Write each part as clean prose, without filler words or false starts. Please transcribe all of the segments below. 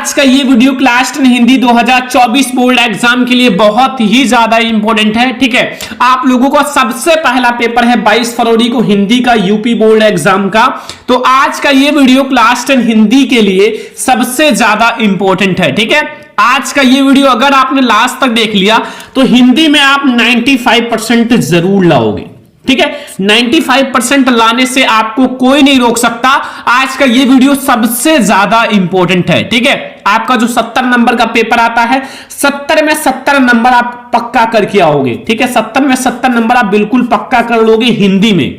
आज का ये video class 10 Hindi 2024 board exam के लिए बहुत ही ज्यादा इंपॉर्टेंट है। ठीक है, आप लोगों का सबसे पहला पेपर है 22 फरवरी को हिंदी का यूपी बोर्ड एग्जाम का। तो आज का ये वीडियो क्लास 10 हिंदी के लिए सबसे ज्यादा इंपॉर्टेंट है। ठीक है, आज का ये वीडियो अगर आपने लास्ट तक देख लिया तो हिंदी में आप 95% जरूर लाओगे। ठीक है, 95% लाने से आपको कोई नहीं रोक सकता। आज का ये वीडियो सबसे ज्यादा इंपॉर्टेंट है। ठीक है, आपका जो 70 नंबर का पेपर आता है 70 में 70 नंबर आप पक्का करके आओगे। ठीक है, 70 में 70 नंबर आप बिल्कुल पक्का कर लोगे हिंदी में।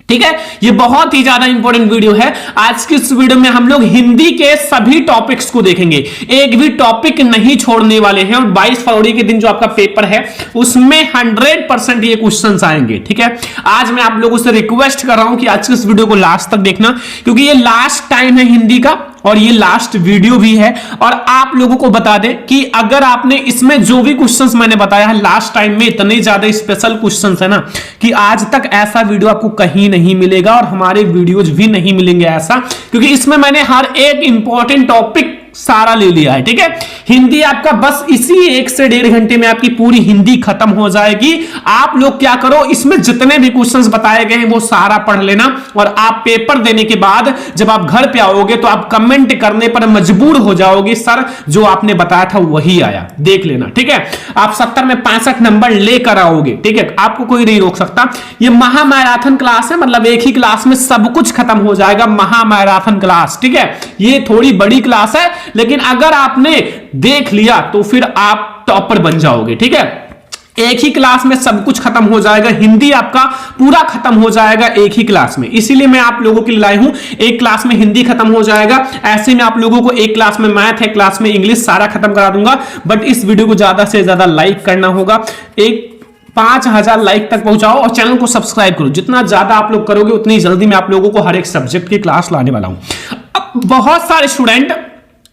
ठीक है, ये बहुत ही ज्यादा इंपॉर्टेंट वीडियो है। आज की इस वीडियो में हम लोग हिंदी के सभी टॉपिक्स को देखेंगे, एक भी टॉपिक नहीं छोड़ने वाले हैं। और 22 फरवरी के दिन जो आपका पेपर है उसमें 100% ये क्वेश्चंस आएंगे। ठीक है, आज मैं आप लोगों से रिक्वेस्ट कर रहा हूं कि आज की इस वीडियो को लास्ट तक देखना, क्योंकि ये लास्ट टाइम है हिंदी का और ये लास्ट वीडियो भी है। और आप लोगों को बता दें कि अगर आपने इसमें जो भी क्वेश्चंस मैंने बताया है लास्ट टाइम में, इतने ज्यादा स्पेशल क्वेश्चंस है ना कि आज तक ऐसा वीडियो आपको कहीं नहीं मिलेगा और हमारे वीडियोज भी नहीं मिलेंगे ऐसा, क्योंकि इसमें मैंने हर एक इंपॉर्टेंट टॉपिक सारा ले लिया है। ठीक है, हिंदी आपका बस इसी 1 से 1.5 घंटे में आपकी पूरी हिंदी खत्म हो जाएगी। आप लोग क्या करो, इसमें जितने भी क्वेश्चंस बताए गए हैं वो सारा पढ़ लेना, और आप पेपर देने के बाद जब आप घर पे आओगे तो आप कमेंट करने पर मजबूर हो जाओगे, सर जो आपने बताया था वही आया, देख लेना। ठीक है, आप 70 में 65 नंबर लेकर आओगे। ठीक है, आपको कोई नहीं रोक सकता। ये महामैराथन क्लास है, मतलब एक ही क्लास में सब कुछ खत्म हो जाएगा, महामैराथन क्लास। ठीक है, ये थोड़ी बड़ी क्लास है, लेकिन अगर आपने देख लिया तो फिर आप टॉपर बन जाओगे। ठीक है, एक ही क्लास में सब कुछ खत्म हो जाएगा, हिंदी आपका पूरा खत्म हो जाएगा एक ही क्लास में। इसीलिए मैं आप लोगों के लिए लाई हूं, एक क्लास में हिंदी खत्म हो जाएगा। ऐसे में आप लोगों को एक क्लास में मैथ है, क्लास में इंग्लिश सारा खत्म करा दूंगा। बट इस वीडियो को ज्यादा से ज्यादा लाइक करना होगा, एक 5000 लाइक तक पहुंचाओ और चैनल को सब्सक्राइब करो। जितना ज्यादा आप लोग करोगे उतनी जल्दी मैं आप लोगों को हर एक सब्जेक्ट की क्लास लाने वाला हूं। अब बहुत सारे स्टूडेंट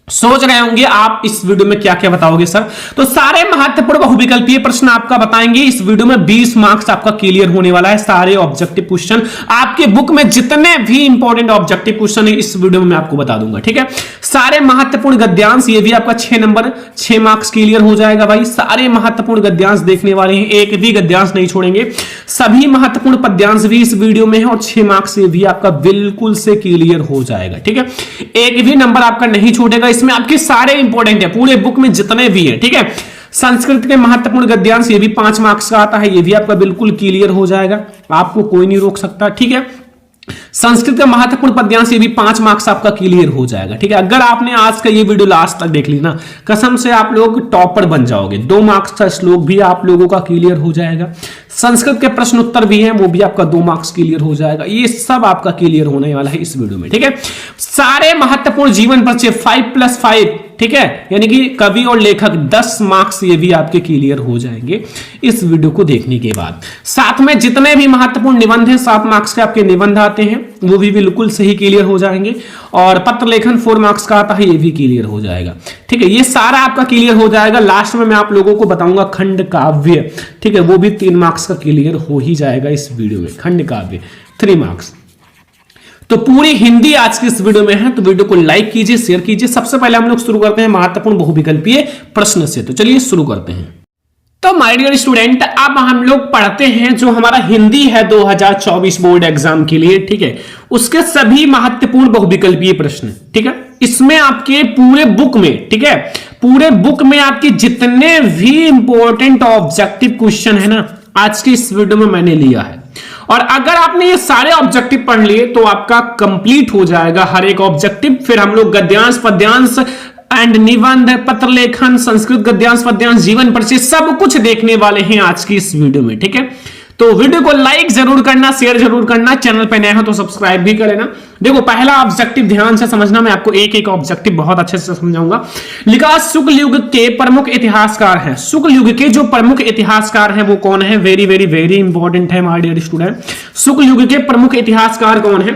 सोच रहे होंगे आप इस वीडियो में क्या क्या बताओगे सर, तो सारे महत्वपूर्ण बहुविकल्पीय प्रश्न आपका बताएंगे इस वीडियो में। 20 मार्क्स आपका क्लियर होने वाला है, सारे ऑब्जेक्टिव क्वेश्चन आपके बुक में जितने भी इंपॉर्टेंट ऑब्जेक्टिव क्वेश्चन है इस वीडियो में मैं आपको बता दूंगा। ठीक है, सारे महत्वपूर्ण गद्यांश, ये भी आपका 6 नंबर 6 मार्क्स क्लियर हो जाएगा भाई। सारे महत्वपूर्ण गद्यांश देखने वाले हैं, एक भी गद्यांश नहीं छोड़ेंगे। सभी महत्वपूर्ण पद्यांश भी इस वीडियो में है और 6 मार्क्स ये भी आपका बिल्कुल से क्लियर हो जाएगा। ठीक है, एक भी नंबर आपका नहीं छूटेगा, इसमें आपके सारे इंपॉर्टेंट है पूरे बुक में जितने भी है। ठीक है, संस्कृत के महत्वपूर्ण गद्यांश ये भी 5 मार्क्स का आता है, ये भी आपका बिल्कुल क्लियर हो जाएगा, आपको कोई नहीं रोक सकता। ठीक है, संस्कृत का महत्वपूर्ण पद्यांश ये भी 5 मार्क्स आपका क्लियर हो जाएगा। ठीक है, अगर आपने आज का ये वीडियो लास्ट तक देख ली ना, कसम से आप लोग टॉपर बन जाओगे। 2 मार्क्स का श्लोक भी आप लोगों का क्लियर हो जाएगा, संस्कृत के प्रश्न उत्तर भी हैं वो भी आपका 2 मार्क्स क्लियर हो जाएगा। ये सब आपका क्लियर होने वाला है इस वीडियो में। ठीक है, सारे महत्वपूर्ण जीवन परिचय 5+5, ठीक है, यानी कि कवि और लेखक 10 मार्क्स ये भी आपके क्लियर हो जाएंगे इस वीडियो को देखने के बाद। साथ में जितने भी महत्वपूर्ण निबंध हैं 7 मार्क्स के आपके निबंध आते हैं वो भी बिल्कुल सही क्लियर हो जाएंगे, और पत्र लेखन 4 मार्क्स का आता है ये भी क्लियर हो जाएगा। ठीक है, ये सारा आपका क्लियर हो जाएगा। लास्ट में मैं आप लोगों को बताऊंगा खंड काव्य, ठीक है, वो भी 3 मार्क्स का क्लियर हो ही जाएगा इस वीडियो में। खंड काव्य 3 मार्क्स। तो पूरी हिंदी आज की इस वीडियो में है, तो वीडियो को लाइक कीजिए, शेयर कीजिए। सबसे पहले हम लोग शुरू करते हैं महत्वपूर्ण बहुविकल्पीय प्रश्न से, तो चलिए शुरू करते हैं। तो माय डियर स्टूडेंट, अब हम लोग पढ़ते हैं जो हमारा हिंदी है 2024 बोर्ड एग्जाम के लिए। ठीक है, उसके सभी महत्वपूर्ण बहुविकल्पीय प्रश्न। ठीक है, इसमें आपके पूरे बुक में, ठीक है, पूरे बुक में आपके जितने भी इंपॉर्टेंट ऑब्जेक्टिव क्वेश्चन है ना आज की इस वीडियो में मैंने लिया है। और अगर आपने ये सारे ऑब्जेक्टिव पढ़ लिए तो आपका कंप्लीट हो जाएगा हर एक ऑब्जेक्टिव। फिर हम लोग गद्यांश, पद्यांश एंड निबंध, पत्र लेखन, संस्कृत गद्यांश, पद्यांश, जीवन परिचय सब कुछ देखने वाले हैं आज की इस वीडियो में। ठीक है, तो वीडियो को लाइक जरूर करना, शेयर जरूर करना, चैनल पे नए हो तो सब्सक्राइब भी कर लेना। देखो पहला ऑब्जेक्टिव ध्यान से समझना, मैं आपको एक एक ऑब्जेक्टिव बहुत अच्छे से समझाऊंगा। लिखा शुक्ल युग के प्रमुख इतिहासकार हैं। शुक्ल युग के जो प्रमुख इतिहासकार हैं वो कौन है? वेरी वेरी वेरी इंपॉर्टेंट है माय डियर स्टूडेंट। शुक्ल युग के प्रमुख इतिहासकार कौन है?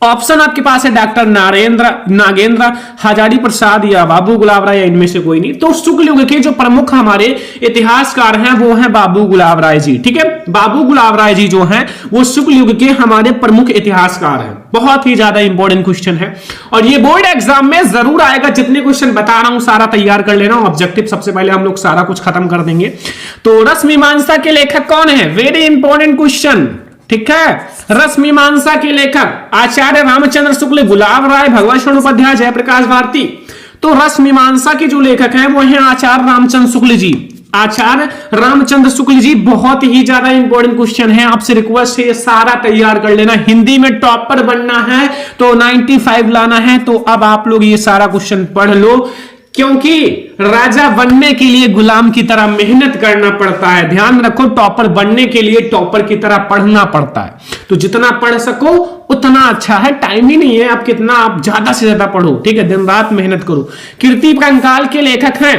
ऑप्शन आपके पास है डॉक्टर नागेंद्र हजारी प्रसाद या बाबू गुलाब राय या इनमें से कोई नहीं। तो शुक्ल युग के जो प्रमुख हमारे इतिहासकार हैं वो हैं बाबू गुलाब राय जी, ठीक है। बाबू गुलाब राय जी जो हैं वो शुक्ल युग के हमारे प्रमुख इतिहासकार हैं। बहुत ही ज्यादा इंपॉर्टेंट क्वेश्चन है और ये बोर्ड एग्जाम में जरूर आएगा। जितने क्वेश्चन बता रहा हूं सारा तैयार कर लेना। ऑब्जेक्टिव सबसे पहले हम लोग सारा कुछ खत्म कर देंगे। तो रस मीमांसा के लेखक कौन है? वेरी इंपॉर्टेंट क्वेश्चन, ठीक है। रस मीमांसा के लेखक आचार्य रामचंद्र शुक्ल, गुलाब राय, भगवत शरण उपाध्याय, जयप्रकाश भारती। तो रस मीमांसा के जो लेखक हैं वो हैं आचार्य रामचंद्र शुक्ल जी। आचार्य रामचंद्र शुक्ल जी, बहुत ही ज्यादा इंपॉर्टेंट क्वेश्चन है। आपसे रिक्वेस्ट है ये सारा तैयार कर लेना। हिंदी में टॉपर बनना है तो 95 लाना है। तो अब आप लोग ये सारा क्वेश्चन पढ़ लो, क्योंकि राजा बनने के लिए गुलाम की तरह मेहनत करना पड़ता है। ध्यान रखो, टॉपर बनने के लिए टॉपर की तरह पढ़ना पड़ता है। तो जितना पढ़ सको उतना अच्छा है। टाइम ही नहीं है आप कितना, आप ज्यादा से ज्यादा पढ़ो, ठीक है। दिन रात मेहनत करो। कीर्ति कंकाल के लेखक हैं,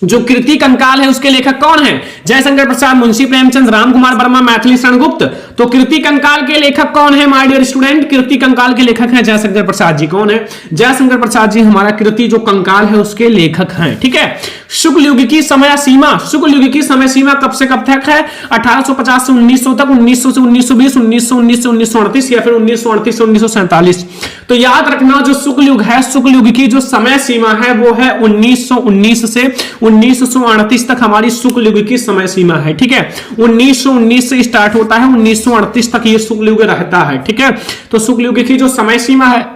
जो कीर्ति कंकाल है उसके लेखक कौन है? जयशंकर प्रसाद, मुंशी प्रेमचंद, राम कुमार वर्मा, मैथिली शरण गुप्त। तो कीर्ति कंकाल के लेखक कौन है माय डियर स्टूडेंट? कीर्ति कंकाल के लेखक हैं जयशंकर प्रसाद जी। कौन है? जयशंकर प्रसाद जी हमारा कीर्ति जो कंकाल है उसके लेखक हैं, ठीक है। शुक्ल युग की समय सीमा, शुक्ल युग की समय सीमा कब से कब तक है? 1850 से 1900 तक, 1900 से 1920, 1919 से 1938 या फिर 1938 से 1947। तो याद रखना जो शुक्ल युग है, शुक्ल युग की जो समय सीमा है वो है 1919 से 1938 तक हमारी शुक्ल युग की समय सीमा है, ठीक है। 1919 से स्टार्ट होता है, 1938 तक ये शुक्ल युग रहता है, ठीक है। तो शुक्ल युग की जो समय सीमा है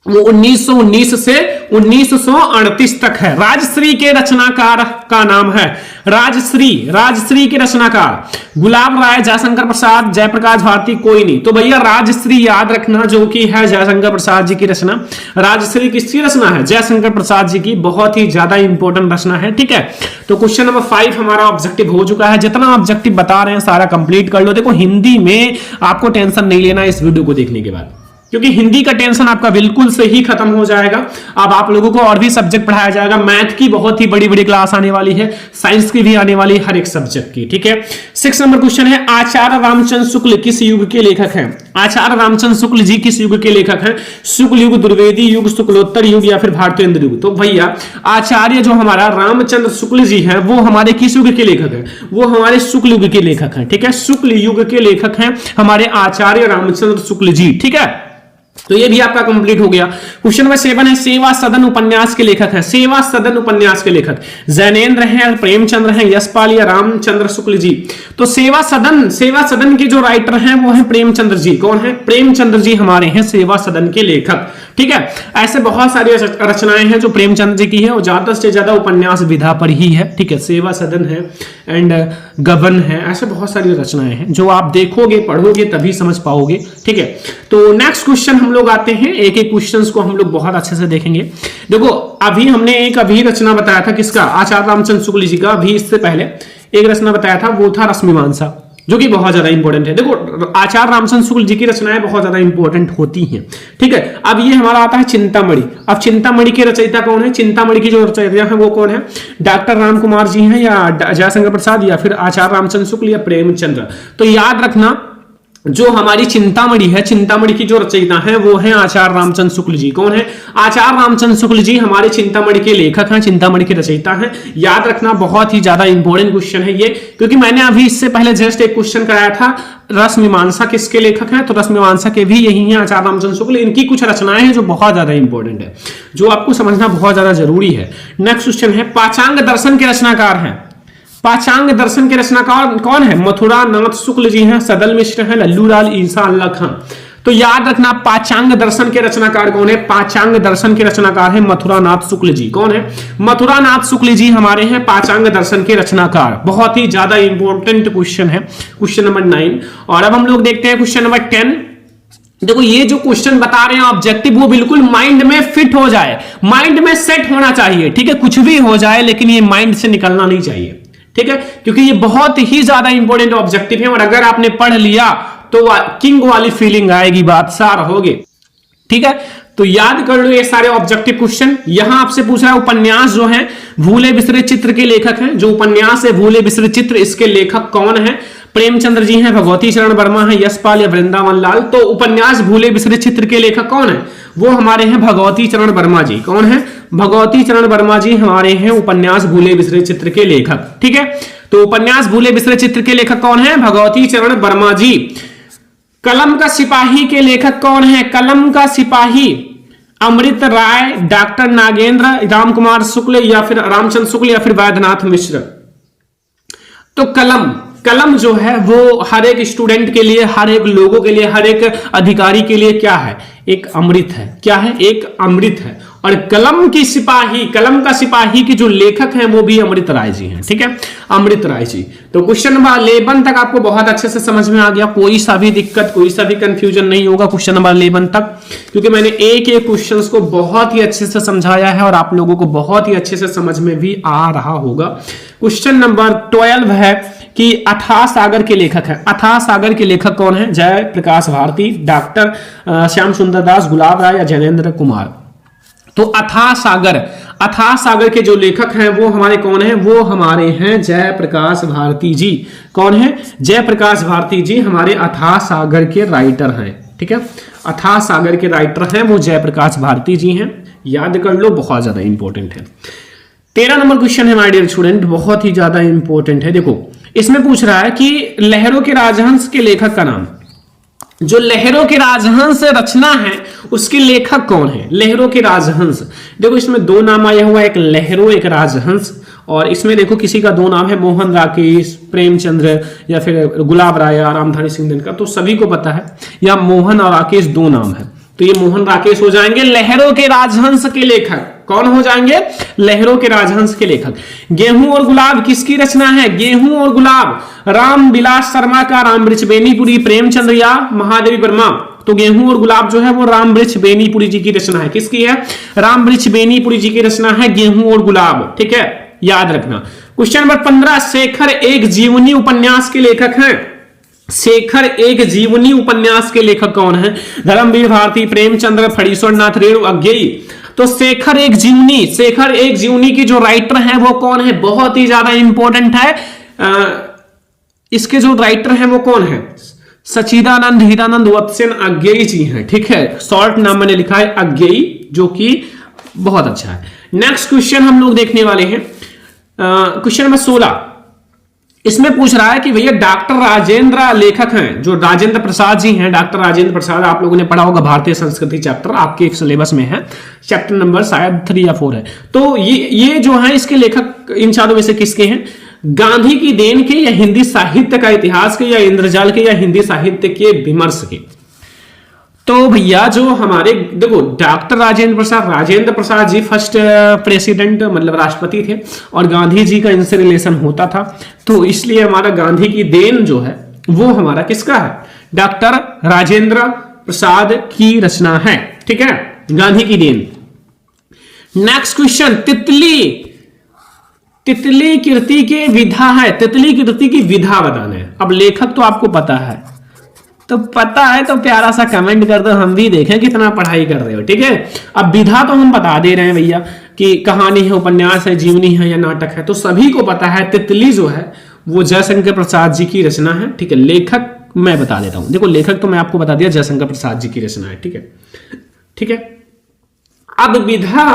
वो 1919 से 1938 तक है। राजश्री के रचनाकार का नाम है राजश्री, राजश्री के रचनाकार गुलाब राय, जयशंकर प्रसाद, जयप्रकाश भारती, कोई नहीं। तो भैया राजश्री याद रखना, जो कि है जयशंकर प्रसाद जी की रचना। राजश्री किसकी रचना है? जयशंकर प्रसाद जी की। बहुत ही ज्यादा इंपॉर्टेंट रचना है, ठीक है। तो क्वेश्चन नंबर 5 हमारा ऑब्जेक्टिव हो चुका है। जितना ऑब्जेक्टिव बता रहे हैं सारा कंप्लीट कर लो। देखो हिंदी में आपको टेंशन नहीं लेना इस वीडियो को देखने के बाद, क्योंकि हिंदी का टेंशन आपका बिल्कुल से ही खत्म हो जाएगा। अब आप लोगों को और भी सब्जेक्ट पढ़ाया जाएगा। मैथ की बहुत ही बड़ी बड़ी क्लास आने वाली है, साइंस की भी आने वाली है, हर एक सब्जेक्ट की, ठीक है। 6 नंबर क्वेश्चन है, आचार्य रामचंद्र शुक्ल किस युग के लेखक हैं? आचार्य रामचंद्र शुक्ल जी किस युग के लेखक हैं? शुक्ल युग, द्विवेदी युग, शुक्लोत्तर युग या फिर भारतेंद्र युग? तो भैया आचार्य जो हमारा रामचंद्र शुक्ल जी हैं वो हमारे किस युग के लेखक हैं? वो हमारे शुक्ल युग के लेखक हैं, ठीक है। शुक्ल युग के लेखक हैं हमारे आचार्य रामचंद्र शुक्ल जी, ठीक है। तो ये भी आपका कंप्लीट हो गया। क्वेश्चन नंबर 7 है, सेवा सदन उपन्यास के लेखक हैं। सेवा सदन उपन्यास के लेखक जैनेन्द्र हैं, प्रेमचंद्र हैं, यशपाल या रामचंद्र शुक्ल जी? तो सेवा सदन के जो राइटर हैं वो है प्रेमचंद्र जी। कौन है? प्रेमचंद्र जी हमारे हैं सेवा सदन के लेखक, ठीक है। ऐसे बहुत सारी रचनाएं हैं जो प्रेमचंद्र जी की है और ज्यादा से ज्यादा उपन्यास विधा पर ही है, ठीक है। सेवा सदन है एंड गबन है, ऐसे बहुत सारी रचनाएं हैं जो आप देखोगे पढ़ोगे तभी समझ पाओगे, ठीक है। तो नेक्स्ट क्वेश्चन हम लोग आते हैं, एक एक क्वेश्चंस को हम लोग बहुत अच्छे से देखेंगे। देखो अभी हमने एक रचना बताया था किसका? आचार्य रामचंद्र शुक्ल जी का। अभी इससे पहले एक रचना बताया था वो था रस मीमांसा, जो कि बहुत ज्यादा इंपॉर्टेंट है। देखो आचार्य रामचंद्र शुक्ल जी की रचनाएं बहुत ज्यादा इंपॉर्टेंट होती हैं, ठीक है। अब ये हमारा आता है चिंतामणि। अब चिंतामणि के रचयिता कौन है? चिंतामणि की जो रचयिता है वो कौन है? डॉक्टर राम कुमार जी हैं या जयशंकर प्रसाद या फिर आचार्य रामचंद्र शुक्ल या प्रेमचंद्र? तो याद रखना जो हमारी चिंतामणि है, चिंतामणि की जो रचयिता है वो है आचार्य रामचंद्र शुक्ल जी। कौन है? आचार्य रामचंद्र शुक्ल जी हमारे चिंतामणि के लेखक हैं, चिंतामणि के रचयिता हैं। याद रखना बहुत ही ज्यादा इंपॉर्टेंट क्वेश्चन है ये, क्योंकि मैंने अभी इससे पहले जस्ट एक क्वेश्चन कराया था रस मीमांसा किसके लेखक हैं, तो रस मीमांसा के भी यही हैं आचार्य रामचंद्र शुक्ल। इनकी कुछ रचनाएं हैं जो बहुत ज्यादा इंपॉर्टेंट है, जो आपको समझना बहुत ज्यादा जरूरी है। नेक्स्ट क्वेश्चन है, पाचांग दर्शन के रचनाकार हैं। पाचांग दर्शन के रचनाकार कौन है? मथुरा नाथ शुक्ल जी हैं, सदल मिश्र हैं, लल्लूलाल ईसा अल्लाह खां। तो याद रखना पाचांग दर्शन के रचनाकार कौन है? पाचांग दर्शन के रचनाकार है मथुरा नाथ शुक्ल जी। कौन है? मथुरा नाथ शुक्ल जी हमारे हैं पाचांग दर्शन के रचनाकार। बहुत ही ज्यादा इंपॉर्टेंट क्वेश्चन है, क्वेश्चन नंबर 9। और अब हम लोग देखते हैं क्वेश्चन नंबर 10। देखो ये जो क्वेश्चन बता रहे हैं ऑब्जेक्टिव वो बिल्कुल माइंड में फिट हो जाए, माइंड में सेट होना चाहिए, ठीक है। कुछ भी हो जाए लेकिन ये माइंड से निकलना नहीं चाहिए, ठीक है, क्योंकि ये बहुत ही ज्यादा इंपॉर्टेंट ऑब्जेक्टिव है। और अगर आपने पढ़ लिया तो किंग वाली फीलिंग आएगी, बादशाह रहोगे, ठीक है। तो याद कर लो ये सारे ऑब्जेक्टिव क्वेश्चन। यहां आपसे पूछा है उपन्यास जो है भूले बिसरे चित्र के लेखक हैं। जो उपन्यास है भूले बिसरे चित्र, इसके लेखक कौन है? प्रेमचंद्र जी हैं, भगवती चरण वर्मा हैं, यशपाल या वृंदावन लाल। तो उपन्यास भूले बिसरे चित्र के लेखक कौन है? वो हमारे हैं भगवती चरण वर्मा जी। कौन है? भगवती चरण वर्मा जी हमारे हैं उपन्यास भूले बिसरे चित्र के लेखक। ठीक है, तो उपन्यास भूले बिसरे चित्र के लेखक कौन है? भगवती चरण वर्मा जी। कलम का सिपाही के लेखक कौन है? कलम का सिपाही अमृत राय, डॉक्टर नागेंद्र, राम कुमार शुक्ल या फिर रामचंद्र शुक्ल या फिर वैद्यनाथ मिश्र। तो कलम जो है वो हर एक स्टूडेंट के लिए, हर एक लोगों के लिए, हर एक अधिकारी के लिए क्या है? एक अमृत है। क्या है? एक अमृत है। और कलम का सिपाही के जो लेखक हैं वो भी अमृत राय जी हैं। ठीक है, अमृत राय जी। तो क्वेश्चन नंबर 11 तक आपको बहुत अच्छे से समझ में आ गया, कोई सा भी दिक्कत, कोई सा भी कंफ्यूजन नहीं होगा क्वेश्चन नंबर 11 तक, क्योंकि मैंने एक एक क्वेश्चंस को बहुत ही अच्छे से समझाया है और आप लोगों को बहुत ही अच्छे से समझ में भी आ रहा होगा। क्वेश्चन नंबर 12 है कि अथाह सागर के लेखक है। अथाह सागर के लेखक कौन है? जय प्रकाश भारती, डॉक्टर श्याम सुंदर दास, गुलाब राय या जैनेन्द्र कुमार। तो अथाह सागर के जो लेखक हैं वो हमारे कौन हैं? वो हमारे हैं जय प्रकाश भारती जी। कौन है? जय प्रकाश भारती जी हमारे अथाह सागर के राइटर हैं। ठीक है, अथाह सागर के राइटर हैं वो जय प्रकाश भारती जी हैं। याद कर लो, बहुत ज्यादा इंपॉर्टेंट है। 13 नंबर क्वेश्चन है माय डियर स्टूडेंट, बहुत ही ज्यादा इंपॉर्टेंट है। देखो, इसमें पूछ रहा है कि लहरों के राजहंस के लेखक का नाम। जो लहरों के राजहंस रचना है उसके लेखक कौन है? लहरों के राजहंस, देखो इसमें दो नाम आया हुआ है, एक लहरों एक राजहंस। और इसमें देखो किसी का दो नाम है, मोहन राकेश, प्रेमचंद्र या फिर गुलाब राय या रामधारी सिंह दिनकर। तो सभी को पता है या मोहन और राकेश दो नाम है, तो ये मोहन राकेश हो जाएंगे लहरों के राजहंस के लेखक। कौन हो जाएंगे? लहरों के राजहंस के लेखक। गेहूं और गुलाब किसकी रचना है? गेहूं और गुलाब राम विलास शर्मा का, राम वृक्ष बेनीपुरी, प्रेमचंद्र या महादेवी वर्मा। तो गेहूं और गुलाब जो है वो राम वृक्ष बेनीपुरी जी की रचना है। किसकी है? राम वृक्ष बेनीपुरी जी की रचना है गेहूं और गुलाब। ठीक है, याद रखना। क्वेश्चन नंबर 15, शेखर एक जीवनी उपन्यास के लेखक हैं। शेखर एक जीवनी उपन्यास के लेखक कौन है? धर्मवीर भारती, प्रेमचंद्र, फणीश्वर नाथ रेणु, अज्ञेयी। तो शेखर एक जीवनी की जो राइटर हैं वो कौन है? बहुत ही ज्यादा इंपॉर्टेंट है। इसके जो राइटर हैं वो कौन है? सचिदानंद हीरानंद वत्सन अज्ञेयी जी हैं। ठीक है, शॉर्ट नाम मैंने लिखा है अज्ञेयी, जो कि बहुत अच्छा है। नेक्स्ट क्वेश्चन हम लोग देखने वाले हैं क्वेश्चन नंबर 16। इसमें पूछ रहा है कि भैया डॉक्टर राजेंद्र लेखक हैं, जो राजेंद्र प्रसाद जी हैं। डॉक्टर राजेंद्र प्रसाद आप लोगों ने पढ़ा होगा, भारतीय संस्कृति चैप्टर आपके एक सिलेबस में है, चैप्टर नंबर शायद 3 या 4 है। तो ये जो है इसके लेखक इन चारों में से किसके हैं? गांधी की देन के या हिंदी साहित्य का इतिहास के या इंद्रजाल के या हिंदी साहित्य के विमर्श के। तो भैया जो हमारे देखो doctor Rajendra Prasad ji first president मतलब राष्ट्रपति थे और गांधी जी का इनसे रिलेशन होता था, तो इसलिए हमारा गांधी की देन जो है वो हमारा किसका है? डॉक्टर राजेंद्र प्रसाद की रचना है। ठीक है, गांधी की देन। नेक्स्ट क्वेश्चन, तितली कीर्ति की विधा है। तितली कीर्ति की विधा बताना है। अब लेखक तो आपको पता है, तो पता है तो प्यारा सा कमेंट कर दो, हम भी देखें कितना पढ़ाई कर रहे हो। ठीक है, अब विधा तो हम बता दे रहे हैं भैया कि कहानी है, उपन्यास है, जीवनी है या नाटक है, तो सभी को पता है तितली जो है वो जयशंकर प्रसाद जी की रचना है। ठीक है, लेखक मैं बता देता हूं। देखो लेखक तो मैं आपको बता दिया, जयशंकर प्रसाद जी की रचना है। ठीक है, ठीक है। अब विधा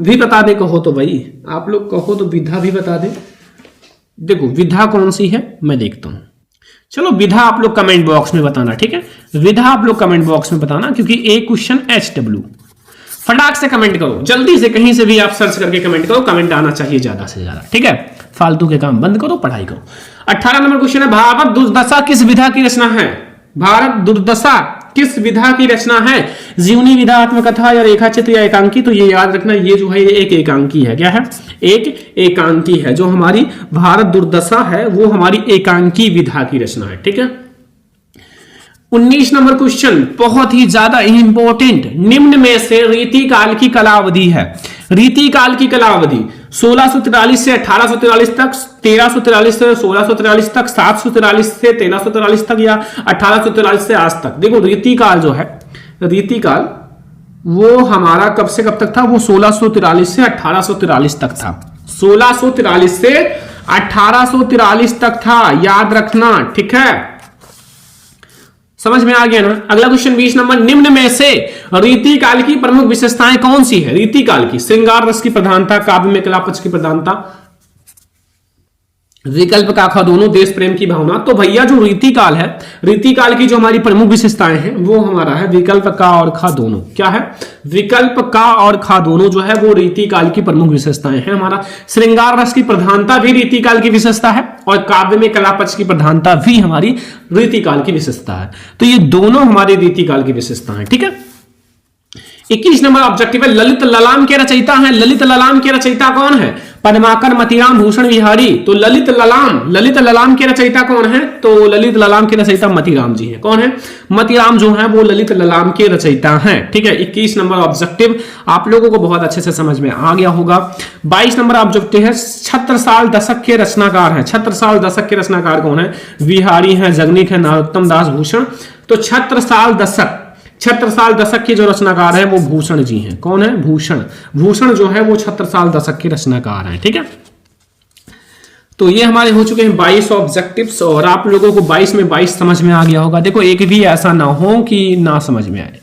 भी बता दे कहो तो भाई, आप लोग कहो तो विधा भी बता दे। देखो विधा कौन सी है मैं देखता हूं। चलो विधा आप लोग कमेंट बॉक्स में बताना। ठीक है, विधा आप लोग कमेंट बॉक्स में बताना, क्योंकि एक क्वेश्चन HW फटाक से कमेंट करो, जल्दी से कहीं से भी आप सर्च करके कमेंट करो, कमेंट आना चाहिए ज्यादा से ज्यादा। ठीक है, फालतू के काम बंद करो, पढ़ाई करो। 18 नंबर क्वेश्चन है, भारत दुर्दशा किस विधा की रचना है? भारत दुर्दशा किस विधा की रचना है? जीवनी विधा, आत्मकथा या रेखाचित्र या एकांकी? तो ये याद रखना, ये जो है ये एक एकांकी है। क्या है? एक एकांकी है। जो हमारी भारत दुर्दशा है वो हमारी एकांकी विधा की रचना है। ठीक है। 19 नंबर क्वेश्चन बहुत ही ज्यादा इंपॉर्टेंट, निम्न में से रीतिकाल की कलावधि है। रीतिकाल की कलावधि 1643 से 1843 तक, 1343 से 1643 तक, 743 से 1343 तक या 1843 से आज तक। देखो रीतिकाल जो है, रीतिकाल वो हमारा कब से कब तक था? वो 1643 से 1843 तक था। 1643 से 1843 तक था, याद रखना, ठीक है, समझ में आ गया ना। अगला क्वेश्चन 20 नंबर, निम्न में से रीतिकाल की प्रमुख विशेषताएं कौन सी है? रीतिकाल की, श्रृंगार रस की प्रधानता, काव्य में कला पक्ष की प्रधानता, विकल्प का खा दोनों, देश प्रेम की भावना। तो भैया जो रीतिकाल है, रीतिकाल की जो हमारी प्रमुख विशेषताएं हैं वो हमारा है विकल्प का और खा दोनों। क्या है? विकल्प का और खा दोनों जो है वो रीतिकाल की प्रमुख विशेषताएं हैं। हमारा श्रृंगार रस की प्रधानता भी रीतिकाल की विशेषता है और काव्य में कला पक्ष की प्रधानता भी हमारी रीतिकाल की विशेषता है। तो ये दोनों हमारी रीतिकाल की विशेषता है, ठीक है। 21 नंबर ऑब्जेक्टिव है, ललित ललाम के रचयिता हैं। ललित ललाम के रचयिता कौन है? पद्माकर, मतीराम, भूषण विहारी। तो ललित ललाम के रचयिता कौन है? तो ललित ललाम के रचयिता मतीराम जी हैं। कौन है? मतीराम जो है वो ललित ललाम के रचयिता हैं, ठीक है। 21 नंबर ऑब्जेक्टिव आप लोगों को बहुत अच्छे से समझ में आ गया होगा। 22 नंबर ऑब्जेक्टिव है, छत्रसाल दशक के रचनाकार हैं। छत्रसाल दशक के रचनाकार कौन है? विहारी हैं, जगनीक है, नरोत्तम दास, भूषण। तो छत्रसाल दशक के जो रचनाकार है वो भूषण जी हैं। कौन है? भूषण जो है वो छत्रसाल दशक के रचनाकार हैं, ठीक है। तो ये हमारे हो चुके हैं 22 ऑब्जेक्टिव्स और आप लोगों को 22 में 22 समझ में आ गया होगा। देखो एक भी ऐसा ना हो कि ना समझ में आए,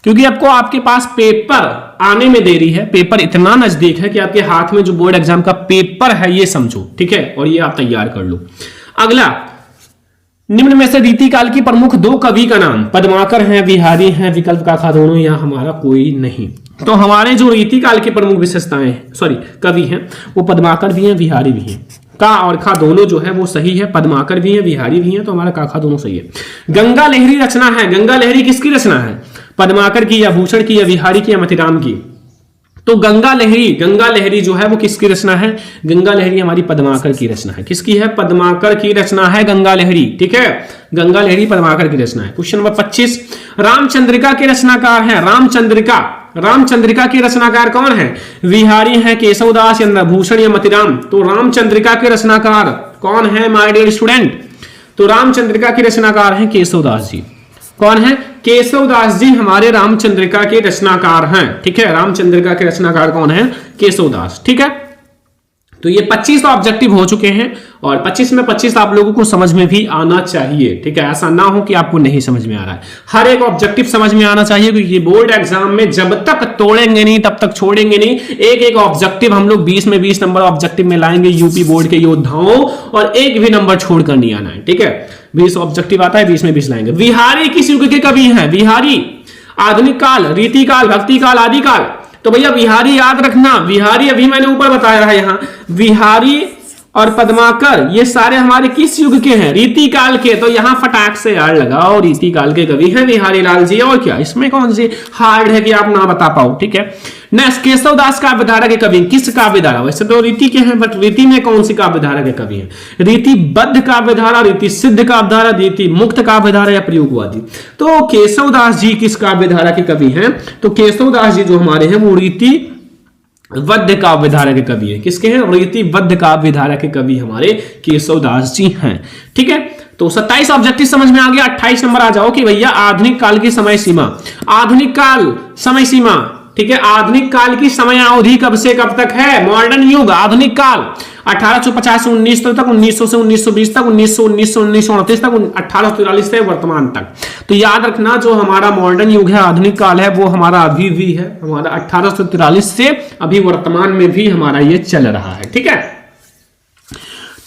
क्योंकि आपको आपके पास पेपर आने में देरी है। पेपर इतना नजदीक है कि आपके हाथ में जो बोर्ड एग्जाम का पेपर है ये समझो, ठीक है, और ये आप तैयार कर लो। अगला, निम्न में से रीतिकाल की प्रमुख दो कवि का नाम। पद्माकर हैं, विहारी हैं, विकल्प का था दोनों, या हमारा कोई नहीं। तो हमारे जो रीतिकाल की प्रमुख विशेषताएं कवि हैं वो पद्माकर भी हैं, विहारी भी हैं। का और खा दोनों जो है वो सही है, पद्माकर भी हैं, विहारी भी हैं, तो हमारा का खा दोनों सही है। गंगा लहरी रचना है। गंगा लहरी किसकी रचना है? पद्माकर की या भूषण की या विहारी की या मतीराम की? तो गंगा लहरी जो है वो किसकी रचना है? गंगा लहरी हमारी पद्माकर की रचना है। किसकी है? पद्माकर की रचना है गंगा लहरी, ठीक है। गंगा लहरी पद्माकर की रचना है। क्वेश्चन नंबर 25, रामचंद्रिका के रचनाकार हैं। रामचंद्रिका के रचनाकार कौन है? विहारी हैं, केशवदास, भूषण या मतीराम? तो रामचंद्रिका के रचनाकार कौन है माय डियर स्टूडेंट? तो रामचंद्रिका के रचनाकार हैं केशवदास जी। कौन है? केशवदास जी हमारे रामचंद्रिका के रचनाकार हैं, ठीक है। रामचंद्रिका के रचनाकार कौन है? केशवदास, ठीक है। तो ये 25 ऑब्जेक्टिव हो चुके हैं और 25 में 25 आप लोगों को समझ में भी आना चाहिए, ठीक है। ऐसा ना हो कि आपको नहीं समझ में आ रहा है, हर एक ऑब्जेक्टिव समझ में आना चाहिए, क्योंकि बोर्ड एग्जाम में जब तक तोड़ेंगे नहीं तब तक छोड़ेंगे नहीं। एक एक ऑब्जेक्टिव हम लोग 20 में 20 नंबर ऑब्जेक्टिव में लाएंगे यूपी बोर्ड के योद्धाओं, और एक भी नंबर छोड़कर नहीं आना है, ठीक है। 20 ऑब्जेक्टिव आता है, 20 में 20 लाएंगे। विहारी किस युग के कवि हैं? विहारी आधुनिक काल, रीतिकाल, भक्ति काल, आदिकाल। तो भैया विहारी याद रखना, विहारी अभी मैंने ऊपर बताया है, यहां विहारी और पद्माकर ये सारे हमारे किस युग के हैं? रीतिकाल के। तो यहां फटाक से यार लगाओ, रीतिकाल के कवि हैं बिहारी लाल जी, और क्या इसमें कौन सी हार्ड है कि आप ना बता पाओ, ठीक है। नेक्स्ट, केशवदास काव्यधारा के कवि। किस काव्यधारा? वैसे तो रीति के हैं, बट रीति में कौन सी काव्यधारा के कवि हैं? रीतिबद्ध काव्यधारा, रीति सिद्ध काव्यधारा, रीति मुक्त काव्यधारा या प्रयोगवादी? तो केशवदास जी किस काव्यधारा के कवि हैं? तो केशवदास जी जो हमारे हैं वो रीति वद्ध काव्यधारा के कवि है। किसके हैं? रीतिबद्ध काव्यधारा के कवि हमारे केशवदास जी हैं, ठीक है। तो 27 ऑब्जेक्टिव समझ में आ गया। 28 नंबर आ जाओ कि भैया आधुनिक काल की समय सीमा। आधुनिक काल समय सीमा, ठीक है। आधुनिक काल की समय अवधि कब से कब तक है? मॉडर्न युग, आधुनिक काल 1850 से 1900 तक, 1900 से 1920 तक, 1919 से 1929 तक, 1843 से वर्तमान तक। तो याद रखना जो हमारा मॉडर्न युग है, आधुनिक काल है, वो हमारा अभी भी है, हमारा 1843 से अभी वर्तमान में भी हमारा ये चल रहा है, ठीक है।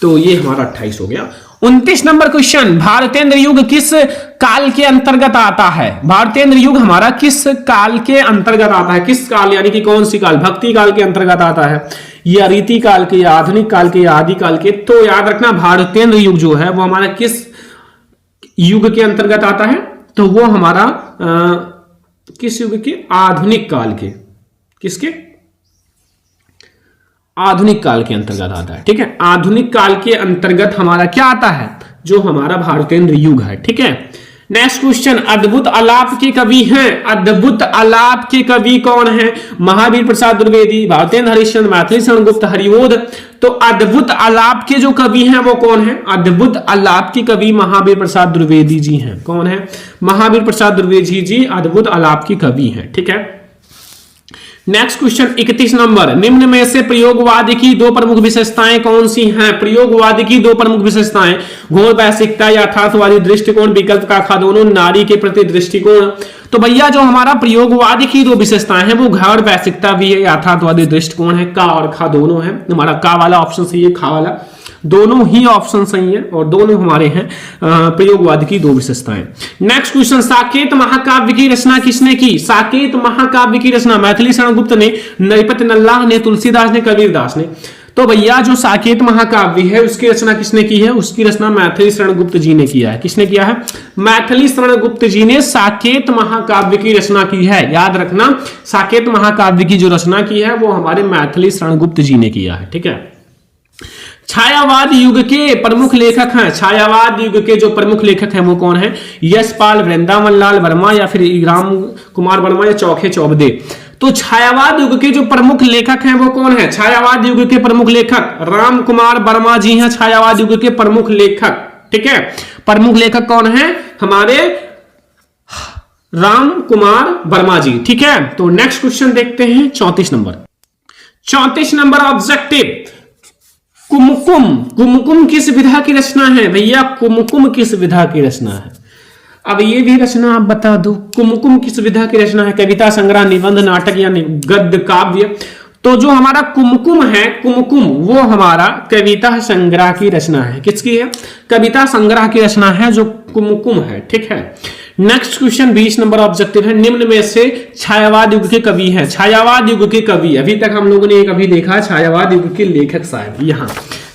तो ये हमारा 28 हो गया। 29 नंबर क्वेश्चन, भारतेंद्र युग किस काल के अंतर्गत आता है? भारतेंद्र युग हमारा किस काल के अंतर्गत आता है? किस काल यानी कि कौन सी काल? भक्ति काल के अंतर्गत आता है, या रीति काल के, या आधुनिक काल के, या आदि काल के? तो याद रखना भारतेंद्र युग जो है वो हमारा किस युग के अंतर्गत आता है? तो वो हमारा किस युग के? आधुनिक काल के। किसके? आधुनिक काल के अंतर्गत आता है, ठीक है। आधुनिक काल के अंतर्गत हमारा क्या आता है? जो हमारा भारतेंद्र युग है, ठीक है। नेक्स्ट क्वेश्चन, अद्भुत आलाप के कवि हैं। अद्भुत आलाप के कवि कौन है? महावीर प्रसाद द्विवेदी, भारतेंद्र हरिश्चंद्र, मैथिली शरण गुप्त, हरिओध। तो अद्भुत आलाप के जो कवि हैं वो कौन है? अद्भुत आलाप के कवि महावीर प्रसाद द्विवेदी जी हैं। कौन है? महावीर प्रसाद द्विवेदी जी अद्भुत आलाप के कवि हैं, ठीक है। नेक्स्ट क्वेश्चन 31 नंबर, निम्न में से प्रयोगवाद की दो प्रमुख विशेषताएं कौन सी हैं? प्रयोगवाद की दो प्रमुख विशेषताएं, घोर वैश्विकता, यथार्थवादी दृष्टिकोण, विकल्प का खादोनों, नारी के प्रति दृष्टिकोण। तो भैया जो हमारा प्रयोगवाद की दो विशेषताएं हैं वो घोर वैश्विकता भी है, यथार्थवादी दृष्टिकोण है, का और खा दोनों है। हमारा का वाला ऑप्शन सही है, खा वाला, दोनों ही ऑप्शन सही है और दोनों हमारे हैं प्रयोगवाद की दो विशेषताएं। नेक्स्ट क्वेश्चन, साकेत महाकाव्य की रचना किसने की? साकेत महाकाव्य की रचना मैथिली शरण गुप्त ने, नृपत नल्लाह ने, तुलसीदास ने, कबीरदास ने। तो भैया जो साकेत महाकाव्य है उसकी रचना किसने की है? उसकी रचना मैथिली शरण गुप्त जी ने किया है। किसने किया है? मैथिली शरण गुप्त जी ने साकेत महाकाव्य की रचना की है। याद रखना, साकेत महाकाव्य की जो रचना की है वो हमारे मैथिली शरण गुप्त जी ने किया है। ठीक है। छायावाद युग के प्रमुख लेखक हैं। छायावाद युग के जो प्रमुख लेखक हैं वो कौन है? यशपाल, वृंदावन लाल वर्मा, या फिर राम कुमार वर्मा, या चौखे चौबदे। तो छायावाद युग के जो प्रमुख लेखक हैं वो कौन है? छायावाद युग के प्रमुख लेखक राम कुमार वर्मा जी हैं, छायावाद युग के प्रमुख लेखक। ठीक है, प्रमुख लेखक कौन है? हमारे राम कुमार वर्मा जी। ठीक है, तो नेक्स्ट क्वेश्चन देखते हैं 34 नंबर। 34 नंबर ऑब्जेक्टिव, कुमकुम। कुमकुम किस विधा की रचना है? भैया कुमकुम किस विधा की रचना है? अब ये भी रचना आप बता दो, कुमकुम किस विधा की रचना है? कविता, संग्रह, निबंध, नाटक या गद्य काव्य? तो जो हमारा कुमकुम है, कुमकुम वो हमारा कविता संग्रह की रचना है। किसकी है? कविता संग्रह की रचना है जो कुमकुम है। ठीक है। नेक्स्ट क्वेश्चन 20 नंबर ऑब्जेक्टिव है, निम्न में से छायावाद युग के कवि हैं। छायावाद युग के कवि, अभी तक हम लोगों ने एक अभी देखा है छायावाद युग के लेखक साहब, यहाँ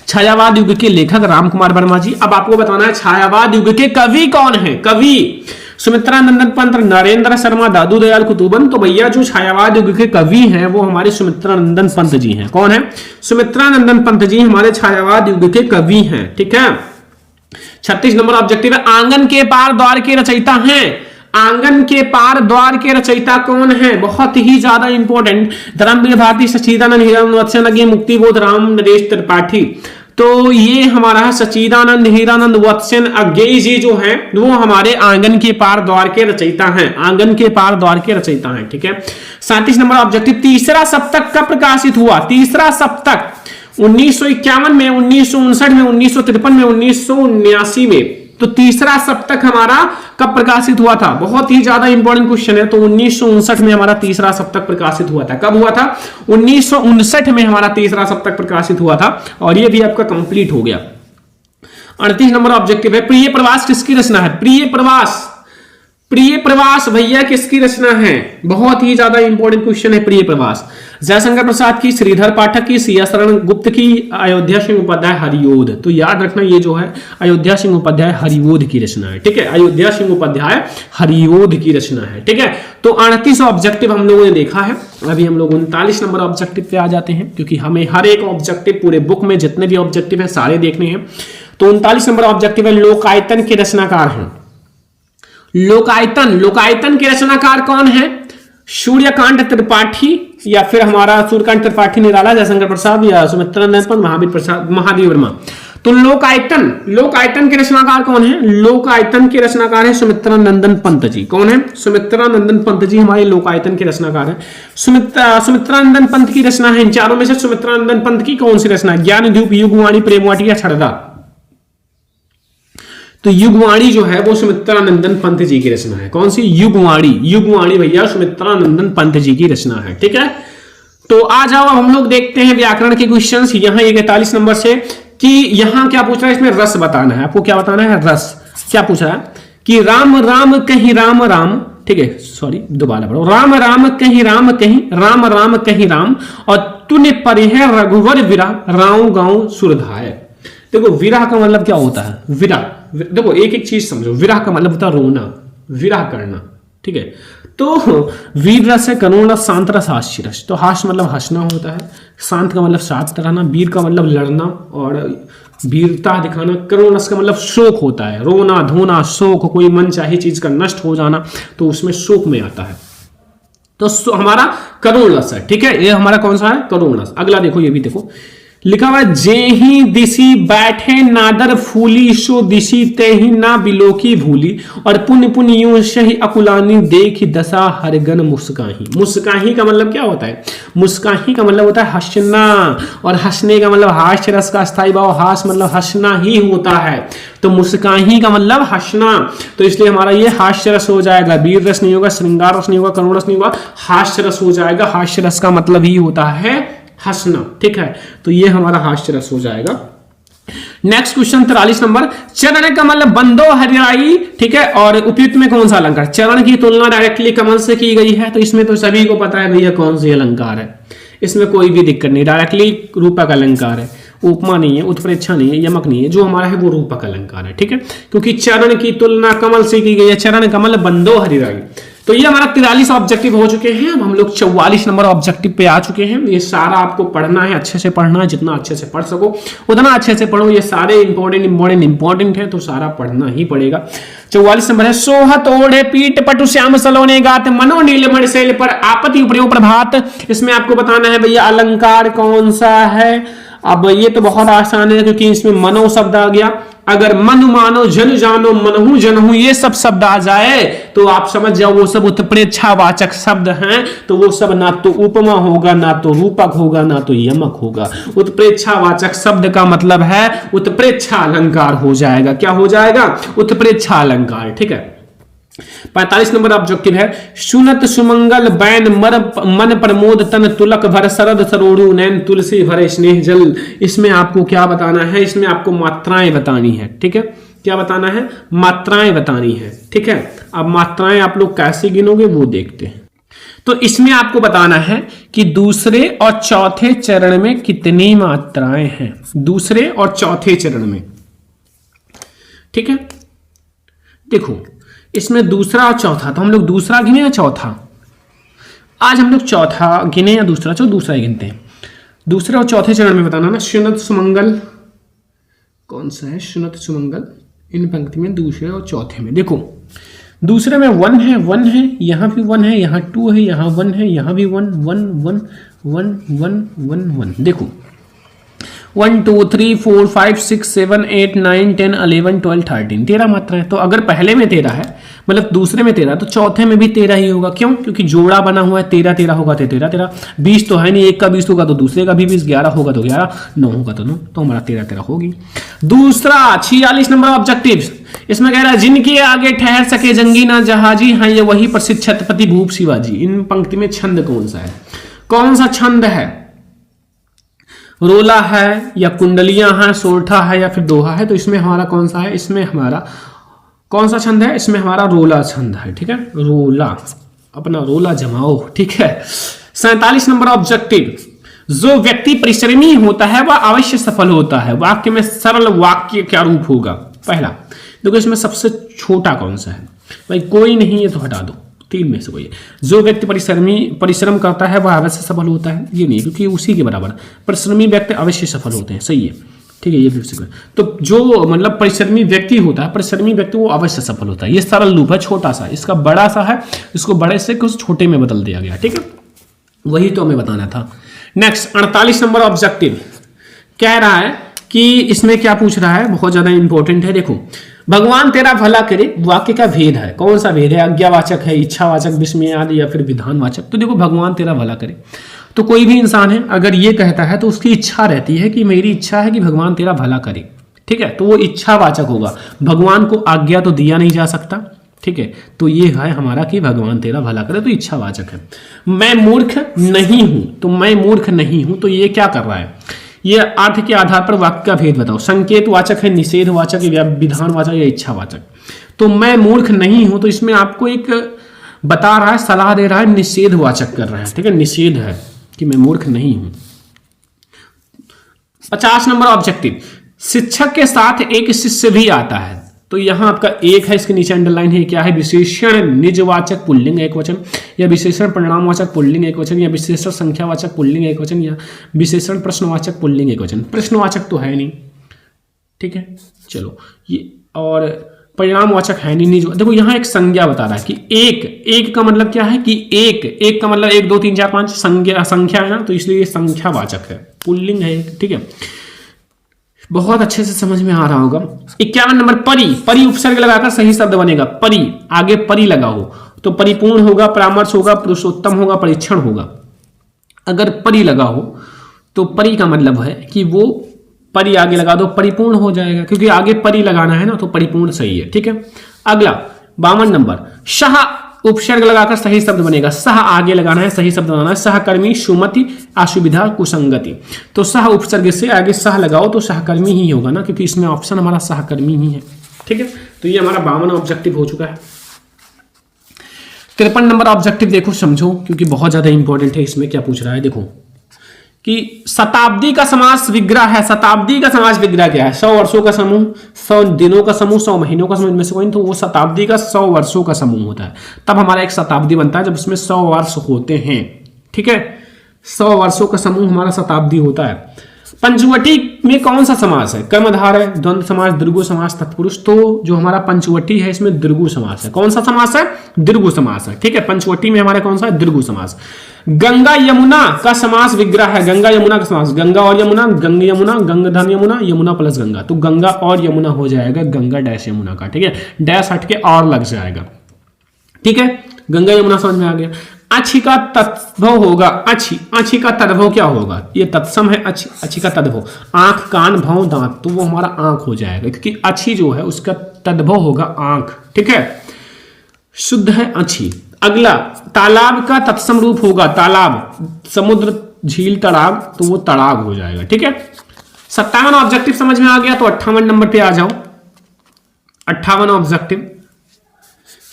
छायावाद युग के लेखक राम कुमार वर्मा जी। अब आपको बताना है छायावाद युग के कवि कौन है? कवि सुमित्रा नंदन पंत, नरेंद्र शर्मा, दादू दयाल कुतुबन। तो भैया जो छायावाद युग के कवि हैं वो हमारे सुमित्रा नंदन पंत जी हैं। कौन है? सुमित्रा नंदन पंत जी हमारे छायावाद युग के कवि हैं। ठीक है। 36 नंबर ऑब्जेक्टिव है, आंगन के पार द्वार के रचयिता हैं। आंगन के पार द्वार के रचयिता कौन है? बहुत ही ज्यादा इंपॉर्टेंट, धर्मवीर भारती, सच्चिदानंद हीरानंद वत्स्य, मुक्तिबोध राम नरेश त्रिपाठी। तो ये हमारा सच्चिदानंद हीरानंद वत्सन अज्ञेय जी जो हैं वो हमारे आंगन के पार द्वार के रचयिता हैं। आंगन के पार द्वार के रचयिता हैं। ठीक है। 37 नंबर ऑब्जेक्टिव, तीसरा सप्तक कब प्रकाशित हुआ? तीसरा सप्तक 1951 में, 1959 में, 1953 में, 1979 में। तो तीसरा सप्तक हमारा कब प्रकाशित हुआ था? बहुत ही ज्यादा इंपॉर्टेंट क्वेश्चन है। तो 1959 में हमारा तीसरा सप्तक प्रकाशित हुआ था। कब हुआ था? 1959 में हमारा तीसरा सप्तक प्रकाशित हुआ था और ये भी आपका कंप्लीट हो गया। 38 नंबर ऑब्जेक्टिव है, प्रिय प्रवास किसकी रचना है? प्रिय प्रवास, प्रिय प्रवास भैया किसकी रचना है? बहुत ही ज्यादा इंपॉर्टेंट क्वेश्चन है प्रिय प्रवास। जयशंकर प्रसाद की, श्रीधर पाठक की, सिया शरण गुप्त की, अयोध्या सिंह उपाध्याय, हरिओध। तो याद रखना ये जो है अयोध्या सिंह उपाध्याय हरिओध की रचना है। ठीक है, अयोध्या सिंह उपाध्याय हरिओध की रचना है। ठीक है, तो 38 ऑब्जेक्टिव हम लोगों ने देखा है। अभी हम लोग 39 नंबर ऑब्जेक्टिव पे आ जाते हैं क्योंकि हमें हर एक ऑब्जेक्टिव पूरे बुक में जितने भी ऑब्जेक्टिव है सारे देखने हैं। तो 39 नंबर ऑब्जेक्टिव है, लोकायतन के रचनाकार हैं। लोकायतन, लोकायतन के रचनाकार कौन है? सूर्यकांत त्रिपाठी या फिर हमारा सूर्यकांत त्रिपाठी निराला, जयशंकर प्रसाद या सुमित्रा नंदन, महावीर प्रसाद, महादेव वर्मा। तो लोकायतन, लोकायतन के रचनाकार कौन है? लोकायतन के रचनाकार है सुमित्रा नंदन पंत जी। कौन है? सुमित्रा नंदन पंत जी हमारे लोकायतन के रचनाकार है। सुमित्रा नंदन पंत की रचना है इन चारों में से सुमित्रा नंदन पंत की कौन सी रचना है? ज्ञानदीप, युगवाणी, प्रेमवाटी या छड़दा? तो युगवाणी जो है वो सुमित्रा नंदन पंत जी की रचना है। कौन सी? युगवाणी। युगवाणी भैया सुमित्रा नंदन पंत जी की रचना है। ठीक है, तो आ जाओ अब हम लोग देखते हैं व्याकरण के क्वेश्चंस। यहाँ 41 नंबर से कि यहाँ क्या पूछ रहा है, इसमें रस बताना है। आपको क्या बताना है? रस। क्या पूछ रहा है कि राम राम कहीं राम राम, ठीक है, सॉरी दोबारा पढ़ो, राम राम कहीं राम कहीं, राम राम कहीं राम, और तूने परिह रघुवर विरा, राव गांव सुरधाय। देखो विरह का मतलब क्या होता है? विरह, देखो एक एक चीज समझो। विरह का मतलब होता है रोना, विरह करना। ठीक है, तो वीर रस है, करुण रस, शांत रस, हास्य रस। तो हास्य मतलब हंसना होता है, शांत का मतलब शांत रहना, वीर का मतलब लड़ना और वीरता दिखाना, करुण रस का मतलब शोक होता है, रोना धोना, शोक, कोई मन चाही चीज का नष्ट हो जाना, तो उसमें शोक में आता है। तो हमारा करुण रस है। ठीक है, ये हमारा कौन सा है? करुण रस। अगला देखो, ये भी देखो, लिखा हुआ है, जे ही दिशी बैठे नादर फूली, सो दिशी ते ही ना बिलो की भूली, और पुण्य पुण्य यूं सही अकुलानी, देख दशा हरगन मुस्काही। मुस्काही का मतलब क्या होता है? मुस्काही का मतलब होता है हंसना, और हंसने का मतलब हास्य रस का स्थायी भाव, हास मतलब हंसना ही होता है, तो मुस्काही का मतलब हंसना, तो इसलिए हमारा ये हास्य रस हो जाएगा, वीर रस नहीं होगा, श्रृंगार रस नहीं होगा, करुण रस नहीं होगा, हास्य रस हो जाएगा। हास्य रस का मतलब ही होता है हंसना, ठीक है, तो ये हमारा हास्य रस हो जाएगा। नेक्स्ट क्वेश्चन 43 नंबर, चरण कमल बंदो हरियाई, ठीक है, और उपयुक्त में कौन सा अलंकार? चरण की तुलना डायरेक्टली कमल से की गई है, तो इसमें तो सभी को पता है भैया कौन सी अलंकार है, इसमें कोई भी दिक्कत नहीं, डायरेक्टली रूपक अलंकार है, उपमा नहीं है, उत्प्रेक्षा नहीं है, यमक नहीं है, जो हमारा है वो रूपक अलंकार है, ठीक है, क्योंकि चरण की तुलना कमल से की गई है, चरण कमल बंदो हरिराई। तो ये हमारा 43 ऑब्जेक्टिव हो चुके हैं, अब हम लोग 44 नंबर ऑब्जेक्टिव पे आ चुके हैं। ये सारा आपको पढ़ना है, अच्छे से पढ़ना है, जितना अच्छे से पढ़ सको उतना अच्छे से पढ़ो, ये सारे इंपॉर्टेंट है, तो सारा पढ़ना ही पड़ेगा। 44 नंबर है, सोहत ओढ़े पीठ पटु श्याम सलोने गात, मनो नीलमणि शैल पर आपति उपरियो प्रभात। इसमें आपको बताना है भैया अलंकार कौन सा है। अब ये तो बहुत आसान है, क्योंकि इसमें मनो शब्द आ गया, अगर मन मानो जन जानो मनहु जनहु ये सब शब्द आ जाए तो आप समझ जाओ वो सब उत्प्रेक्षावाचक शब्द हैं, तो वो सब ना तो उपमा होगा, ना तो रूपक होगा, ना तो यमक होगा। उत्प्रेक्षावाचक शब्द का मतलब है उत्प्रेक्षा अलंकार हो जाएगा। क्या हो जाएगा? उत्प्रेक्षा अलंकार, ठीक है। 45 नंबर ऑब्जेक्टिव है, सुनत सुमंगल बैन मन प्रमोद तन तुलक भर शरद सरोड़ु नैन तुलसी भरे स्नेह जल। इसमें आपको क्या बताना है? इसमें आपको मात्राएं बतानी है, ठीक है। क्या बताना है? मात्राएं बतानी है, ठीक है। अब मात्राएं आप लोग कैसे गिनोगे वो देखते हैं। तो इसमें आपको बताना है कि दूसरे और चौथे चरण में कितनी मात्राएं हैं, दूसरे और चौथे चरण में, ठीक है। देखो इसमें दूसरा और चौथा, तो हम लोग दूसरा गिने या चौथा? आज हम लोग चौथा गिने या दूसरा? चलो दूसरा ही गिनते हैं। दूसरे और चौथे चरण में बताना ना, सुनत सुमंगल कौन सा है? सुनत सुमंगल इन पंक्ति में दूसरे और चौथे में देखो, दूसरे में 1 है, 1 है, यहाँ भी 1 है, यहाँ 2 है, यहाँ 1 है, यहाँ भी 1 1 1 1 1 1 1। देखो 1 2 3 4 5 6 7 8 9 10 11 12 13 13 मात्रा है। तो अगर पहले में 13 है, मतलब दूसरे में 13, तो चौथे में भी 13 ही होगा। क्यों? क्योंकि जोड़ा बना हुआ है, 13 13 होगा तो 13 13, 20 तो है नहीं, एक का 20 होगा तो दूसरे का भी 20, 11 होगा तो 11, 9 होगा तो 9, तो हमारा 13 13 होगी। दूसरा 46 नंबर ऑब्जेक्टिव, इसमें कह रहा है जिनके आगे ठहर सके जंगी ना जहाजी हैं ये वही प्रसिद्ध छत्रपति भूप शिवाजी। इन पंक्ति में छंद कौन सा है? कौन सा छंद है? रोला है या कुंडलियां हैं, सोरठा है या फिर दोहा है? तो इसमें हमारा कौन सा है? इसमें हमारा कौन सा छंद है? इसमें हमारा रोला छंद है, ठीक है। रोला, अपना रोला जमाओ, ठीक है। 47 नंबर ऑब्जेक्टिव, जो व्यक्ति परिश्रमी होता है वह अवश्य सफल होता है। वाक्य में सरल वाक्य क्या रूप होगा? पहला देखो इसमें सबसे छोटा कौन सा है? भाई कोई नहीं है तो हटा दो, 3 में से कोई है। जो व्यक्ति परिश्रम करता है वह अवश्य सफल होता है, ये नहीं, क्योंकि उसी के बराबर परिश्रमी व्यक्ति अवश्य सफल होते हैं, सही है, ठीक है। ये भी तो जो मतलब परिश्रमी व्यक्ति होता है, परिश्रमी व्यक्ति वो अवश्य सफल होता है। ये सरल रूप है, छोटा सा, इसका बड़ा सा है, इसको बड़े से कुछ छोटे में बदल दिया गया, ठीक है। वही तो हमें बताना था। नेक्स्ट 48 नंबर ऑब्जेक्टिव कह रहा है कि इसमें क्या पूछ रहा है, बहुत ज्यादा इंपॉर्टेंट है। देखो भगवान तेरा भला करे, वाक्य का भेद है, कौन सा भेद है? आज्ञावाचक है, इच्छावाचक, विस्मयाद या फिर विधानवाचक। तो देखो भगवान तेरा भला करे, तो कोई भी इंसान है अगर ये कहता है तो उसकी इच्छा रहती है कि मेरी इच्छा है कि भगवान तेरा भला करे, ठीक है, तो वो इच्छावाचक होगा। भगवान को आज्ञा तो दिया नहीं जा सकता, ठीक है, तो ये है हमारा कि भगवान तेरा भला करे, तो इच्छावाचक है। मैं मूर्ख नहीं हूं, तो मैं मूर्ख नहीं हूं, तो ये क्या कर रहा है? ये अर्थ के आधार पर वाक्य का भेद बताओ। संकेत वाचक है, निषेधवाचक या विधानवाचक या इच्छावाचक। तो मैं मूर्ख नहीं हूं, तो इसमें आपको एक बता रहा है, सलाह दे रहा है, निषेधवाचक कर रहा है, ठीक है, निषेध है कि मैं मूर्ख नहीं हूं। 50 नंबर ऑब्जेक्टिव, शिक्षक के साथ एक शिष्य भी आता है। तो यहां आपका एक है, इसके नीचे अंडरलाइन है, क्या है? विशेषण निजवाचक पुल्लिंग एक वचन, या विशेषण परिणामवाचक पुल्लिंग एक वचन, या विशेषण संख्यावाचक पुल्लिंग एक वचन, या विशेषण प्रश्नवाचक पुल्लिंग एक वचन। प्रश्नवाचक तो है नहीं, ठीक है। चलो ये और परिणामवाचक है नहीं जो, देखो यहाँ एक संज्ञा बता रहा है कि एक का मतलब क्या है कि एक का मतलब 1 2 3 4 5 संख्या है ना, तो इसलिए ये संख्यावाचक है, पुल्लिंग है, ठीक है। बहुत अच्छे से समझ में आ रहा होगा। 51 नंबर, परि उपसर्ग लगाकर सही शब्द बनेगा। परि, आगे परि लगा हो तो परिपूर्ण होगा, परामर्श होगा, पुरुषोत्तम होगा, परीक्षण होगा। अगर परि लगा हो तो परि का मतलब है कि वो परि आगे लगा दो परिपूर्ण हो जाएगा, क्योंकि आगे परि लगाना है ना, तो परिपूर्ण सही है, ठीक है। अगला 52 नंबर, शाह उपसर्ग लगाकर सही शब्द बनेगा। शाह आगे लगाना है, सही शब्द बनाना है। सहकर्मी, सुमति, असुविधा, कुसंगति। तो शाह उपसर्ग से आगे शाह लगाओ तो सहकर्मी ही होगा ना, क्योंकि इसमें ऑप्शन हमारा सहकर्मी ही है, ठीक है। तो ये हमारा 52 ऑब्जेक्टिव हो चुका है। 53 नंबर ऑब्जेक्टिव देखो, समझो, क्योंकि बहुत ज्यादा इंपॉर्टेंट है। इसमें क्या पूछ रहा है, देखो कि शताब्दी का समास विग्रह है। शताब्दी का समास विग्रह क्या है? 100 वर्षों का समूह, 100 दिनों का समूह, 100 महीनों का समूह, इनमें से कोई, तो वो शताब्दी का 100 वर्षों का समूह होता है। तब हमारा एक शताब्दी बनता है जब उसमें 100 वर्ष होते हैं, ठीक है। 100 वर्षों का समूह हमारा शताब्दी होता है। पंचवटी में कौन सा समास है? कर्मधार है, द्वंद्व समास, दीर्घु समास, तत्पुरुष। तो जो हमारा पंचवटी है इसमें दीर्घु समास है। कौन सा समास है? दीर्घु समास है, ठीक है। पंचवटी में हमारे कौन सा है? दीर्घु समास। गंगा यमुना का समास विग्रह है। गंगा यमुना का समास, गंगा और यमुना, गंग यमुना, गंग धन यमुना, यमुना प्लस गंगा। तो गंगा और यमुना हो जाएगा गंगा डैश यमुना का, ठीक है। डैश हट के और लग जाएगा, ठीक है। गंगा यमुना समझ में आ गया। अच्छी का तद्भव होगा। अच्छी का तद्भव क्या होगा? ये तत्सम है। अच्छी का तद्भव, आंख, कान, भौं, दांत, तो वो हमारा आंख हो जाएगा, क्योंकि अच्छी जो है उसका तद्भव होगा आंख, ठीक है। शुद्ध है अच्छी। अगला, तालाब का तत्सम रूप होगा तालाब, समुद्र, झील, तड़ाग, तो वो तड़ाग हो जाएगा, ठीक है। 57 ऑब्जेक्टिव समझ में आ गया। तो 58 नंबर पे आ जाओ। 58 ऑब्जेक्टिव,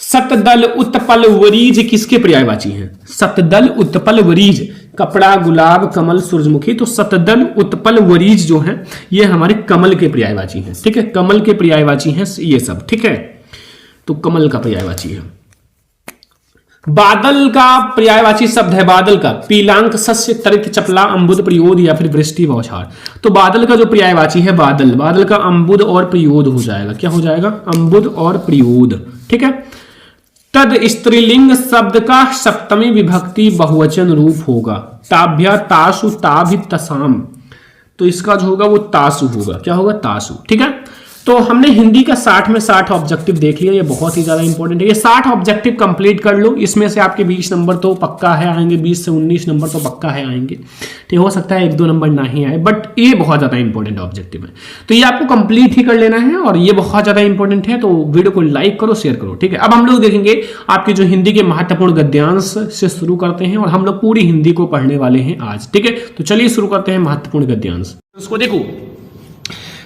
सतदल, उत्पल, वरीज किसके पर्यायवाची हैं? सतदल, उत्पल, वरीज, कपड़ा, गुलाब, कमल, सूरजमुखी। तो सतदल, उत्पल, वरीज जो है ये हमारे कमल के पर्यायवाची हैं, ठीक है। कमल के पर्यायवाची हैं ये सब, ठीक है। तो कमल का पर्यायवाची है। बादल का पर्यायवाची शब्द है, बादल का पीलांक, सस्य, तरित, चपला, अम्बुद, प्रयोद या फिर वृष्टि, बौछार। तो बादल का जो पर्यायवाची है बादल का अम्बुद और प्रयोद हो जाएगा। क्या हो जाएगा? अम्बुद और प्रयोद, ठीक है। तद स्त्रीलिंग शब्द का सप्तमी विभक्ति बहुवचन रूप होगा। ताभ्य, तासु, ताभि, तसाम। तो इसका जो होगा वो तासु होगा। क्या होगा? तासु, ठीक है। तो हमने हिंदी का 60 में 60 ऑब्जेक्टिव देख लिया। ये बहुत ही ज्यादा इंपॉर्टेंट है। ये 60 ऑब्जेक्टिव कंप्लीट कर लो। इसमें से आपके 20 नंबर तो पक्का है आएंगे, 20 से 19 नंबर तो पक्का है आएंगे। तो हो सकता है 1-2 नंबर ना ही आए, बट ये बहुत ज्यादा इंपॉर्टेंट ऑब्जेक्टिव है। तो ये आपको कंप्लीट ही कर लेना है और ये बहुत ज्यादा इंपॉर्टेंट है। तो वीडियो को लाइक करो, शेयर करो, ठीक है। अब हम लोग देखेंगे आपके जो हिंदी के महत्वपूर्ण गद्यांश से शुरू करते हैं और हम लोग पूरी हिंदी को पढ़ने वाले हैं आज, ठीक है। तो चलिए शुरू करते हैं महत्वपूर्ण गद्यांश। उसको देखो,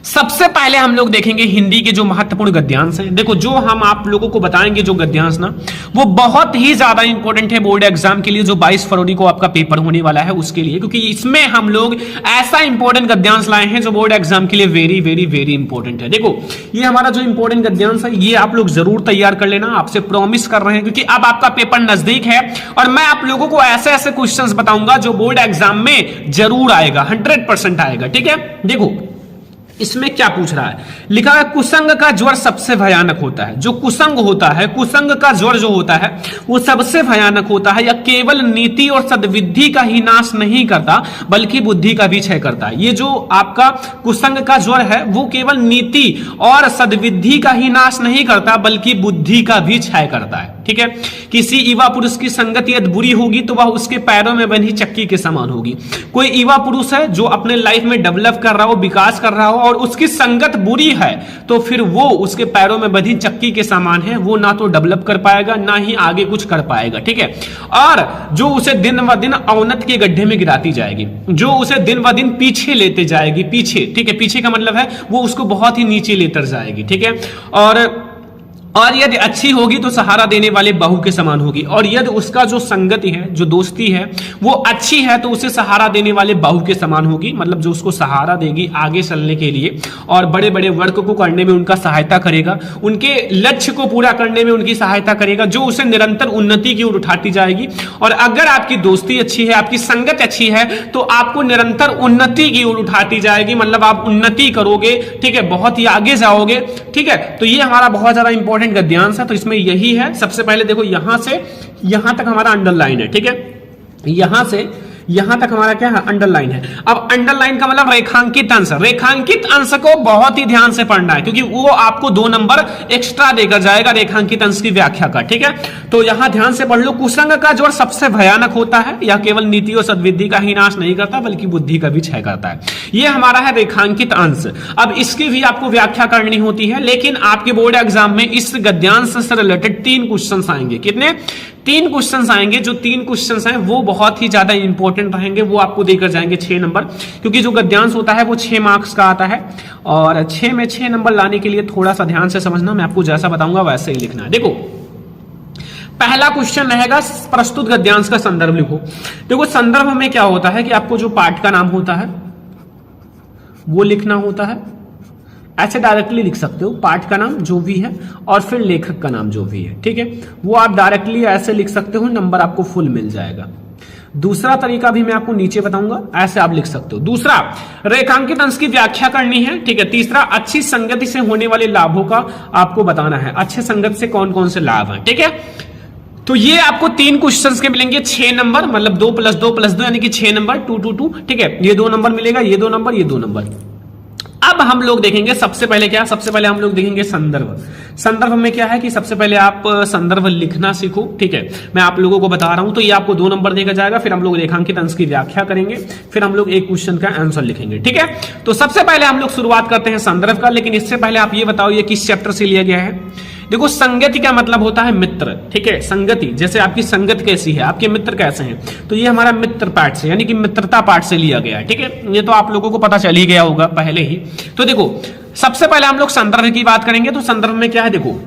सबसे पहले हम लोग देखेंगे हिंदी के जो महत्वपूर्ण गद्यांश हैं। देखो, जो हम आप लोगों को बताएंगे जो गद्यांश ना, वो बहुत ही ज्यादा इंपॉर्टेंट है बोर्ड एग्जाम के लिए, जो 22 फरवरी को आपका पेपर होने वाला है उसके लिए, क्योंकि इसमें हम लोग ऐसा इंपॉर्टेंट गद्यांश लाए हैं जो बोर्ड एग्जाम के लिए वेरी वेरी वेरी इंपॉर्टेंट है। देखो, ये हमारा जो इंपॉर्टेंट गद्यांश है ये आप लोग जरूर तैयार कर लेना, आपसे प्रॉमिस कर रहे हैं, क्योंकि अब आपका पेपर नजदीक है और मैं आप लोगों को ऐसे ऐसे क्वेश्चंस बताऊंगा जो बोर्ड एग्जाम में जरूर आएगा, 100% आएगा, ठीक है। देखो, इसमें क्या पूछ रहा है? लिखा है कुसंग का ज्वर सबसे भयानक होता है। जो कुसंग होता है, कुसंग का ज्वर जो होता है वो सबसे भयानक होता है। यह केवल नीति और सद्विधि का ही नाश नहीं करता बल्कि बुद्धि का भी क्षय करता है। ये जो आपका कुसंग का ज्वर है वो केवल नीति और सद्विधि का ही नाश नहीं करता बल्कि बुद्धि का भी क्षय करता है, ठीक है। किसी युवा पुरुष की संगति यदि बुरी होगी तो वह उसके पैरों में बंधी चक्की के समान होगी। कोई युवा पुरुष है जो अपने लाइफ में डेवलप कर रहा हो, विकास कर रहा हो और उसकी संगत बुरी है तो फिर वो उसके पैरों में बंधी चक्की के समान है। वो ना तो डेवलप कर पाएगा ना ही आगे कुछ कर पाएगा, ठीक है। और जो उसे दिन व दिन अवनत के गड्ढे में गिराती जाएगी, जो उसे दिन व दिन पीछे लेते जाएगी, पीछे, ठीक है। पीछे का मतलब है वो उसको बहुत ही नीचे लेकर जाएगी, ठीक है। और यदि अच्छी होगी तो सहारा देने वाले बहू के समान होगी, और यदि उसका जो संगति है, जो दोस्ती है वो अच्छी है तो उसे सहारा देने वाले बहू के समान होगी, मतलब जो उसको सहारा देगी आगे चलने के लिए और बड़े बड़े वर्क को करने में उनका सहायता करेगा, उनके लक्ष्य को पूरा करने में उनकी सहायता करेगा, जो उसे निरंतर उन्नति की ओर उठाती जाएगी। और अगर आपकी दोस्ती अच्छी है, आपकी संगत अच्छी है तो आपको निरंतर उन्नति की ओर उठाती जाएगी, मतलब आप उन्नति करोगे, ठीक है, बहुत ही आगे जाओगे, ठीक है। तो ये हमारा बहुत ज्यादा इंपॉर्टेंट गद्यांश है, तो इसमें यही है। सबसे पहले देखो यहां से यहां तक हमारा अंडरलाइन है, ठीक है, यहां से यहां तक हमारा क्या है, अंडरलाइन है। अब अंडरलाइन का मतलब रेखांकित अंश, रेखांकित अंश को बहुत ही ध्यान से पढ़ना है क्योंकि वो आपको 2 नंबर एक्स्ट्रा देकर जाएगा रेखांकित अंश की व्याख्या का, ठीक है। तो यहां ध्यान से पढ़ लो, कुसंग का जोड़ सबसे भयानक होता है, यह केवल नीति और सद्विधि का ही नाश नहीं करता बल्कि बुद्धि का भी क्षय करता है। ये हमारा है रेखांकित अंश। अब इसकी भी आपको व्याख्या करनी होती है, लेकिन आपके बोर्ड एग्जाम में इस गद्यांश से रिलेटेड 3 क्वेश्चन आएंगे। कितने? 3 क्वेश्चन आएंगे। जो 3 क्वेश्चन हैं वो बहुत ही ज्यादा इंपॉर्टेंट रहेंगे, वो आपको देकर जाएंगे 6 नंबर, क्योंकि जो गद्यांश होता है वो 6 मार्क्स का आता है और 6 में 6 नंबर लाने के लिए थोड़ा सा ध्यान से समझना, मैं आपको जैसा बताऊंगा वैसे ही लिखना है। देखो पहला क्वेश्चन रहेगा, प्रस्तुत गद्यांश का संदर्भ लिखो। देखो संदर्भ में क्या होता है कि आपको जो पाठ का नाम होता है वो लिखना होता है, ऐसे डायरेक्टली लिख सकते हो, पाठ का नाम जो भी है और फिर लेखक का नाम जो भी है, ठीक है, वो आप डायरेक्टली ऐसे लिख सकते हो, नंबर आपको फुल मिल जाएगा। दूसरा तरीका भी मैं आपको नीचे बताऊंगा, ऐसे आप लिख सकते हो। दूसरा, रेखांकित अंश की व्याख्या करनी है, ठीक है। तीसरा, अच्छी संगति से होने वाले लाभों का आपको बताना है, अच्छे संगत से कौन कौन से लाभ हैं, ठीक है। तो ये आपको 3 क्वेश्चंस के मिलेंगे 6 नंबर, मतलब 2 + 2 + 2 यानी कि 6 नंबर, 2 2 2, ठीक है। ये 2 नंबर मिलेगा, ये 2 नंबर, ये 2 नंबर। अब हम लोग देखेंगे सबसे पहले क्या, सबसे पहले हम लोग देखेंगे संदर्भ। संदर्भ में क्या है कि सबसे पहले आप संदर्भ लिखना सीखो, ठीक है। मैं आप लोगों को बता रहा हूं, तो ये आपको 2 नंबर देकर जाएगा, फिर हम लोग रेखांकित अंश की व्याख्या करेंगे, फिर हम लोग एक क्वेश्चन का आंसर लिखेंगे, ठीक है। तो सबसे पहले हम लोग शुरुआत करते हैं संदर्भ का, लेकिन इससे पहले आप ये बताओ ये किस चैप्टर से लिया गया है। देखो संगति का मतलब होता है मित्र, ठीक है। संगति जैसे आपकी संगत कैसी है, आपके मित्र कैसे हैं, तो ये हमारा मित्र पाठ से यानी कि मित्रता पाठ से लिया गया है, ठीक है। ये तो आप लोगों को पता चल ही गया होगा पहले ही। तो देखो सबसे पहले हम लोग संदर्भ की बात करेंगे। तो संदर्भ में क्या है, देखो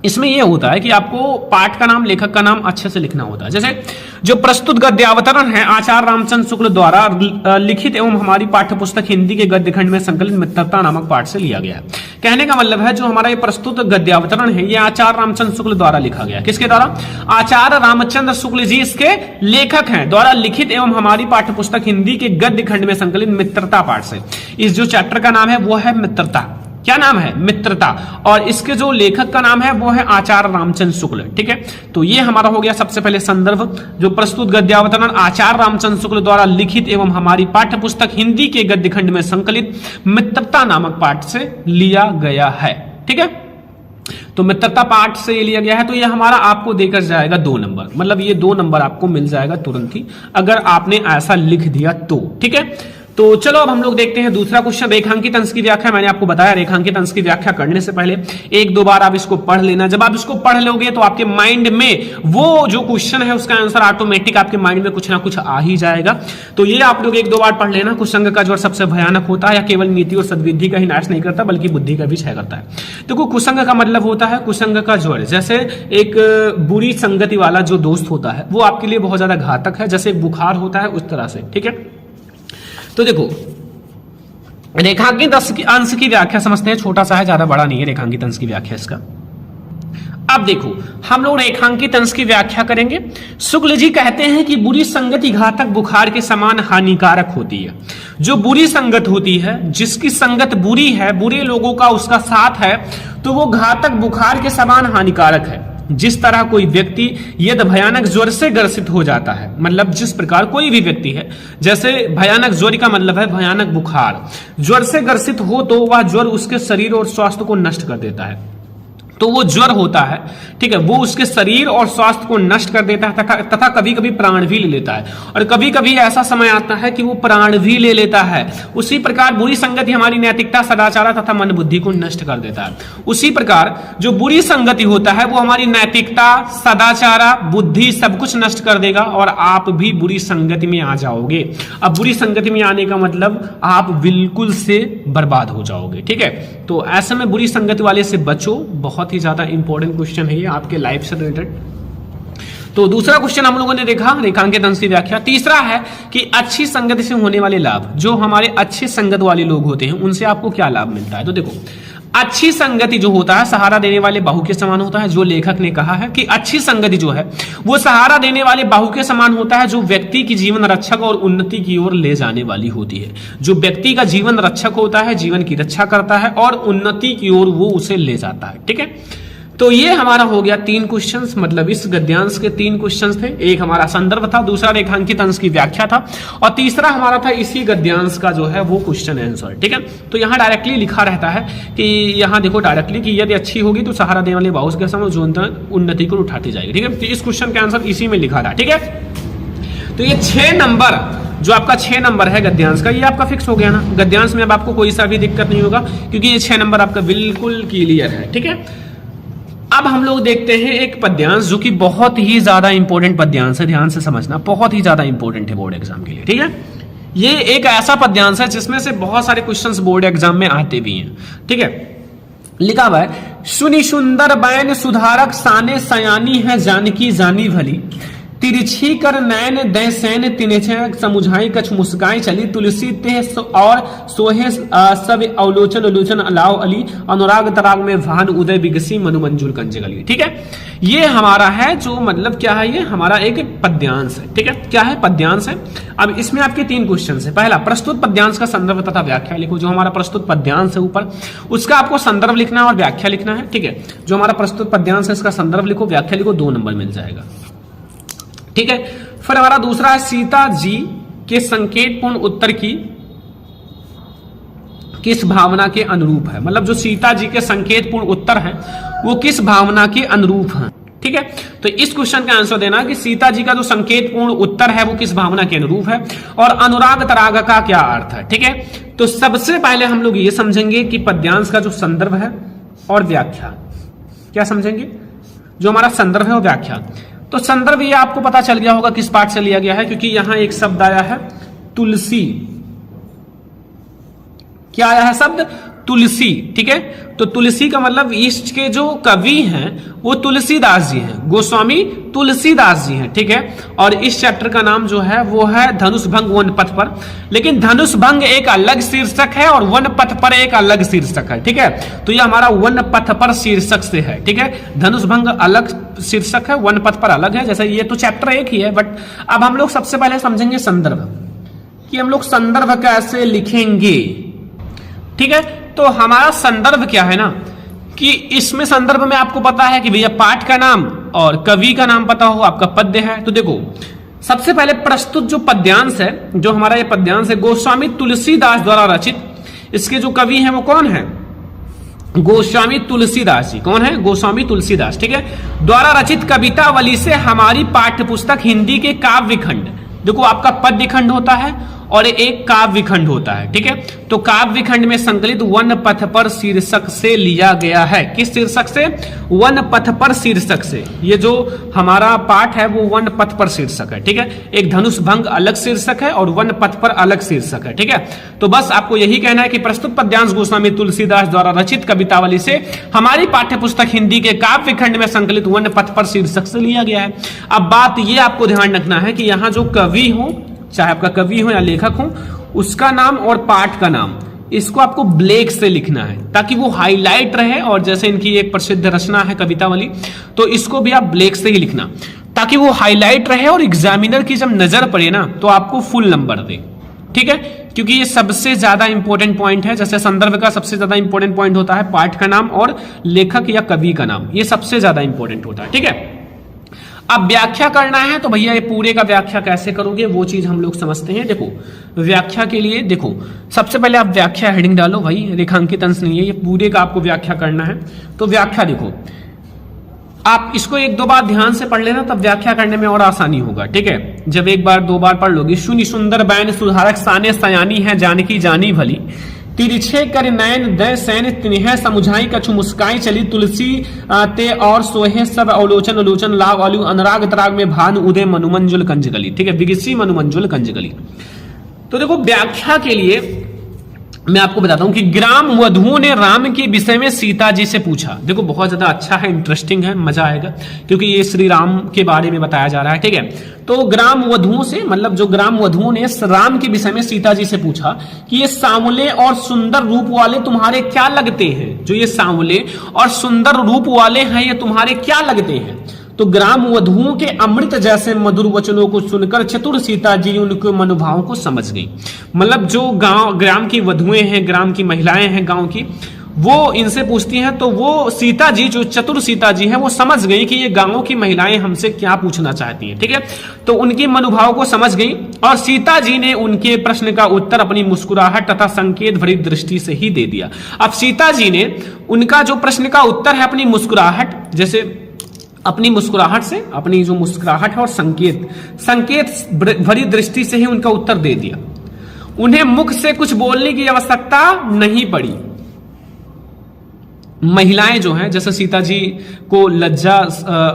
इसमें यह होता है कि आपको पाठ का नाम, लेखक का नाम अच्छे से लिखना होता है। जैसे जो प्रस्तुत गद्यावतरण है आचार्य रामचंद्र शुक्ल द्वारा लिखित एवं हमारी पाठ्य पुस्तक हिंदी के गद्य खंड में संकलित मित्रता नामक पाठ से लिया गया है। कहने का मतलब है जो हमारा ये प्रस्तुत गद्यावतरण है ये आचार्य रामचंद्र शुक्ल द्वारा लिखा गया। किसके द्वारा? आचार्य रामचंद्र शुक्ल जी इसके लेखक हैं, द्वारा लिखित एवं हमारी पाठ्य पुस्तक हिंदी के गद्य खंड में संकलित मित्रता पाठ से। इस जो चैप्टर का नाम है वो है मित्रता। क्या नाम है? मित्रता। और इसके जो लेखक का नाम है वो है आचार्य रामचंद्र शुक्ल, ठीक है। तो ये हमारा हो गया सबसे पहले संदर्भ। जो प्रस्तुत गद्यावतरण आचार्य रामचंद्र शुक्ल द्वारा लिखित एवं हमारी पाठ्य पुस्तक हिंदी के गद्य खंड में संकलित मित्रता नामक पाठ से लिया गया है, ठीक है। तो मित्रता पाठ से लिया गया है, तो ये हमारा आपको देकर जाएगा 2 नंबर, मतलब ये 2 नंबर आपको मिल जाएगा तुरंत ही अगर आपने ऐसा लिख दिया तो, ठीक है। तो चलो अब हम लोग देखते हैं दूसरा क्वेश्चन, रेखांकित अंश की व्याख्या। मैंने आपको बताया रेखांकित अंश की व्याख्या करने से पहले 1-2 बार आप इसको पढ़ लेना। जब आप इसको पढ़ लोगे तो आपके माइंड में वो जो क्वेश्चन है उसका आंसर ऑटोमेटिक आपके माइंड में कुछ ना कुछ आ ही जाएगा। तो ये आप लोग 1-2 बार पढ़ लेना। कुसंग का जोड़ सबसे भयानक होता है, या केवल नीति और सद्विधि का ही नाश नहीं करता बल्कि बुद्धि का भी क्षय करता है। देखो कुसंग का मतलब होता है, कुसंग का जोड़ जैसे एक बुरी संगति वाला जो दोस्त होता है वो आपके लिए बहुत ज्यादा घातक है, जैसे बुखार होता है उस तरह से, ठीक है। तो देखो रेखांकित अंश की व्याख्या समझते हैं, छोटा सा है, ज्यादा बड़ा नहीं है रेखांकित अंश की व्याख्या इसका। अब देखो हम लोग रेखांकित अंश की व्याख्या करेंगे। शुक्ल जी कहते हैं कि बुरी संगति घातक बुखार के समान हानिकारक होती है। जो बुरी संगत होती है, जिसकी संगत बुरी है, बुरे लोगों का उसका साथ है, तो वो घातक बुखार के समान हानिकारक है। जिस तरह कोई व्यक्ति यदि भयानक ज्वर से ग्रसित हो जाता है, मतलब जिस प्रकार कोई भी व्यक्ति है, जैसे भयानक ज्वर का मतलब है भयानक बुखार, ज्वर से ग्रसित हो तो वह ज्वर उसके शरीर और स्वास्थ्य को नष्ट कर देता है। तो वो ज्वर होता है, ठीक है, वो उसके शरीर और स्वास्थ्य को नष्ट कर देता है तथा कभी कभी प्राण भी ले लेता है। और कभी कभी ऐसा समय आता है कि वो प्राण भी ले लेता है। उसी प्रकार बुरी संगति हमारी नैतिकता, सदाचार तथा मन बुद्धि को नष्ट कर देता है। उसी प्रकार जो बुरी संगति होता है वो हमारी नैतिकता, सदाचार, बुद्धि सब कुछ नष्ट कर देगा और आप भी बुरी संगति में आ जाओगे। अब बुरी संगति में आने का मतलब आप बिल्कुल से बर्बाद हो जाओगे, ठीक है। तो ऐसे में बुरी संगति वाले से बचो, बहुत बहुत ही ज्यादा इंपॉर्टेंट क्वेश्चन है ये आपके लाइफ से रिलेटेड। तो दूसरा क्वेश्चन हम लोगों ने देखा रेखांकित अंश की व्याख्या। तीसरा है कि अच्छी संगति से होने वाले लाभ, जो हमारे अच्छे संगत वाले लोग होते हैं उनसे आपको क्या लाभ मिलता है। तो देखो अच्छी संगति जो होता है सहारा देने वाले बाहु के समान होता है। जो लेखक ने कहा है कि अच्छी संगति जो है वो सहारा देने वाले बाहु के समान होता है, जो व्यक्ति की जीवन रक्षक और उन्नति की ओर ले जाने वाली होती है। जो व्यक्ति का जीवन रक्षक होता है, जीवन की रक्षा करता है और उन्नति की ओर वो उसे ले जाता है। ठीक है, तो ये हमारा हो गया 3 क्वेश्चंस, मतलब इस गद्यांश के 3 क्वेश्चंस थे। एक हमारा संदर्भ था, दूसरा रेखांकित अंश की व्याख्या था और तीसरा हमारा था इसी गद्यांश का जो है वो क्वेश्चन आंसर। ठीक है, तो यहाँ डायरेक्टली लिखा रहता है कि यहाँ देखो डायरेक्टली कि यदि अच्छी होगी तो सहारा देने वाले बाहु के समय जो उन्नति को उठाती जाएगी। ठीक है, तो इस क्वेश्चन का आंसर इसी में लिखा था। ठीक है, तो ये 6 नंबर जो आपका 6 नंबर है गद्यांश का, ये आपका फिक्स हो गया ना। गद्यांश में अब आपको कोई सा भी दिक्कत नहीं होगा क्योंकि ये 6 नंबर आपका बिल्कुल क्लियर है। ठीक है, अब हम लोग देखते हैं एक पद्यांश जो कि बहुत ही ज्यादा इंपॉर्टेंट पद्यांश है, ध्यान से समझना, बहुत ही ज्यादा इंपॉर्टेंट है बोर्ड एग्जाम के लिए। ठीक है, ये एक ऐसा पद्यांश है जिसमें से बहुत सारे क्वेश्चंस बोर्ड एग्जाम में आते भी हैं। ठीक है, लिखा हुआ है सुनी सुंदर बैन सुधारक साने सयानी है जानकी जानी भली, तिरछी कर नैन दे सैन तिनछे समुझाई कछ मुस्काई चली, तुलसी ते और सोहे सब अवलोचन अलोचन अलाव अली, अनुराग तराग में भान उदय बिगसी मनु मंजुल कंज गली। ठीक है, ये हमारा है जो मतलब क्या है, ये हमारा एक पद्यांश है। ठीक है, क्या है, पद्यांश है। अब इसमें आपके 3 क्वेश्चन है। पहला, प्रस्तुत पद्यांश का संदर्भ तथा व्याख्या लिखो। जो हमारा प्रस्तुत पद्यांश है ऊपर उसका आपको संदर्भ लिखना है और व्याख्या लिखना है। ठीक है, जो हमारा प्रस्तुत पद्यांश है इसका संदर्भ लिखो, व्याख्या लिखो, 2 नंबर मिल जाएगा। ठीक है, फिर हमारा दूसरा है सीता जी के संकेतपूर्ण उत्तर की किस भावना के अनुरूप है। मतलब जो सीता जी के संकेतपूर्ण उत्तर हैं वो किस भावना के अनुरूप हैं। ठीक है, तो इस क्वेश्चन का आंसर देना कि सीता जी का जो संकेतपूर्ण उत्तर है वो किस भावना के अनुरूप है और अनुराग तराग का क्या अर्थ है। ठीक है, तो सबसे पहले हम लोग ये समझेंगे कि पद्यांश का जो संदर्भ है और व्याख्या, क्या समझेंगे, जो हमारा संदर्भ है और व्याख्या। तो संदर्भ ये आपको पता चल गया होगा किस पाठ से लिया गया है, क्योंकि यहां एक शब्द आया है तुलसी। क्या आया है शब्द, तुलसी। ठीक है, तो तुलसी का मतलब इसके जो कवि हैं वो तुलसीदास जी हैं, गोस्वामी तुलसीदास जी हैं। ठीक है, और इस चैप्टर का नाम जो है वो है धनुष भंग वन पथ पर। लेकिन धनुष भंग एक अलग शीर्षक है और वन पथ पर एक अलग शीर्षक है। ठीक है, तो ये हमारा वन पथ पर शीर्षक से है। ठीक है, धनुष भंग अलग शीर्षक है, वन पथ पर अलग है। जैसे ये तो चैप्टर एक ही है, बट अब हम लोग सबसे पहले समझेंगे संदर्भ, कि हम लोग संदर्भ कैसे लिखेंगे। ठीक है, तो हमारा संदर्भ क्या है ना, कि इसमें संदर्भ में आपको पता है कि भैया पाठ का नाम और कवि का नाम पता हो, आपका पद्य है। तो देखो सबसे पहले प्रस्तुत जो पद्यांश है, जो हमारा ये पद्यांश है गोस्वामी तुलसीदास द्वारा रचित, इसके जो कवि हैं वो कौन है, गोस्वामी तुलसीदास जी। कौन है, गोस्वामी तुलसीदास। ठीक है, द्वारा रचित कवितावली से हमारी पाठ्य पुस्तक हिंदी के काव्य खंड, देखो आपका पद्य खंड होता है और एक काव्य खंड होता है। ठीक है, तो काव्य खंड में संकलित वन पथ पर शीर्षक से लिया गया है। किस शीर्षक से, वन पथ पर शीर्षक से। ये जो हमारा पाठ है वो वन पथ पर शीर्षक है। ठीक है, एक धनुष भंग अलग शीर्षक है और वन पथ पर अलग शीर्षक है। ठीक है, तो बस आपको यही कहना है कि प्रस्तुत पद्यांश गोस्वामी तुलसीदास द्वारा रचित कवितावली से हमारी पाठ्य पुस्तक हिंदी के काव्य खंड में संकलित वन पथ पर शीर्षक से लिया गया है। अब बात ये आपको ध्यान रखना है कि यहाँ जो कवि हो, चाहे आपका कवि हो या लेखक हो, उसका नाम और पाठ का नाम इसको आपको ब्लैक से लिखना है ताकि वो हाईलाइट रहे। और जैसे इनकी एक प्रसिद्ध रचना है कवितावली, तो इसको भी आप ब्लैक से ही लिखना ताकि वो हाईलाइट रहे और एग्जामिनर की जब नजर पड़े ना तो आपको फुल नंबर दे। ठीक है, क्योंकि ये सबसे ज्यादा इंपॉर्टेंट पॉइंट है। जैसे संदर्भ का सबसे ज्यादा इंपॉर्टेंट पॉइंट होता है पाठ का नाम और लेखक या कवि का नाम, ये सबसे ज्यादा इंपॉर्टेंट होता है। ठीक है, अब व्याख्या करना है तो भैया ये पूरे का व्याख्या कैसे करोगे वो चीज हम लोग समझते हैं। देखो व्याख्या के लिए देखो सबसे पहले आप व्याख्या हेडिंग डालो भाई, रेखांकित अंश नहीं है, ये पूरे का आपको व्याख्या करना है। तो व्याख्या देखो आप इसको 1-2 बार ध्यान से पढ़ लेना, तब व्याख्या करने में और आसानी होगा। ठीक है, जब 1 बार 2 बार पढ़ लोगे। सुनी सुंदर बैन सुधारक साने सयानी है जानकी जानी भली, तिरछे कर नैन दय सैन तिन्ह समुझाई कछु मुस्काई चली, तुलसी ते और सोहे सब अवलोचन अलोचन लाभ अलू, अनुराग तराग में भान उदय मनुमंजुल कंजगली। ठीक है, बिगसी मनुमंजुल कंजगली। तो देखो व्याख्या के लिए मैं आपको बताता हूं कि ग्राम वधुओं ने राम के विषय में सीता जी से पूछा। देखो बहुत ज्यादा अच्छा है, इंटरेस्टिंग है, मजा आएगा क्योंकि ये श्री राम के बारे में बताया जा रहा है। ठीक है, तो ग्राम वधुओं से मतलब जो ग्राम वधुओं ने राम के विषय में सीता जी से पूछा कि ये सांवले और सुंदर रूप वाले तुम्हारे क्या लगते हैं। जो ये सांवले और सुंदर रूप वाले हैं ये तुम्हारे क्या लगते हैं। तो ग्राम वधुओं के अमृत जैसे मधुर वचनों को सुनकर चतुर सीता जी उनके मनोभाव को समझ गई। मतलब जो ग्राम की वधुएं हैं, ग्राम की महिलाएं हैं गांव की, वो इनसे पूछती हैं तो वो सीता जी, जो चतुर सीता जी हैं, वो समझ गई कि ये गांवों की महिलाएं हमसे क्या पूछना चाहती हैं। ठीक है, तो उनके मनोभाव को समझ गई और सीता जी ने उनके प्रश्न का उत्तर अपनी मुस्कुराहट तथा संकेत भरी दृष्टि से ही दे दिया। अब सीता जी ने उनका जो प्रश्न का उत्तर है अपनी मुस्कुराहट, जैसे अपनी मुस्कुराहट से, अपनी जो मुस्कुराहट है और संकेत भरी दृष्टि से ही उनका उत्तर दे दिया। उन्हें मुख से कुछ बोलने की आवश्यकता नहीं पड़ी। महिलाएं जो हैं, जैसे सीता जी को लज्जा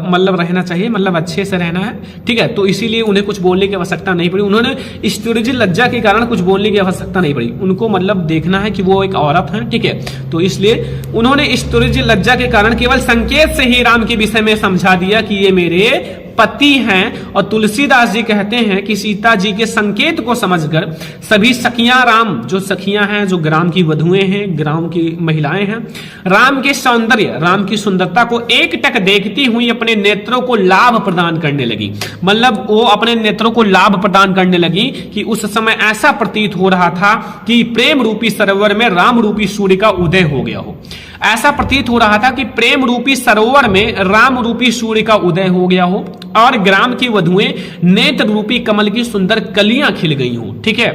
मतलब रहना चाहिए, मतलब अच्छे से रहना है। ठीक है, तो इसीलिए उन्हें कुछ बोलने की आवश्यकता नहीं पड़ी। उन्होंने स्त्रीज लज्जा के कारण कुछ बोलने की आवश्यकता नहीं पड़ी। उनको मतलब देखना है कि वो एक औरत है। ठीक है, तो इसलिए उन्होंने स्त्रीज लज्जा के कारण केवल संकेत से ही राम के विषय में समझा दिया कि ये मेरे पति हैं। और तुलसीदास जी कहते हैं कि सीता जी के संकेत को समझकर सभी सखियां, राम जो सखियां हैं, जो ग्राम की वधुएं हैं, ग्राम की महिलाएं हैं, राम के सौंदर्य, राम की सुंदरता को एकटक देखती हुई अपने नेत्रों को लाभ प्रदान करने लगी। मतलब वो अपने नेत्रों को लाभ प्रदान करने लगी कि उस समय ऐसा प्रतीत हो रहा था कि प्रेम रूपी सरोवर में राम रूपी सूर्य का उदय हो गया हो। ऐसा प्रतीत हो रहा था कि प्रेम रूपी सरोवर में राम रूपी सूर्य का उदय हो गया हो और ग्राम की वधुएं नेत्र रूपी कमल की सुंदर कलियां खिल गई हो। ठीक है,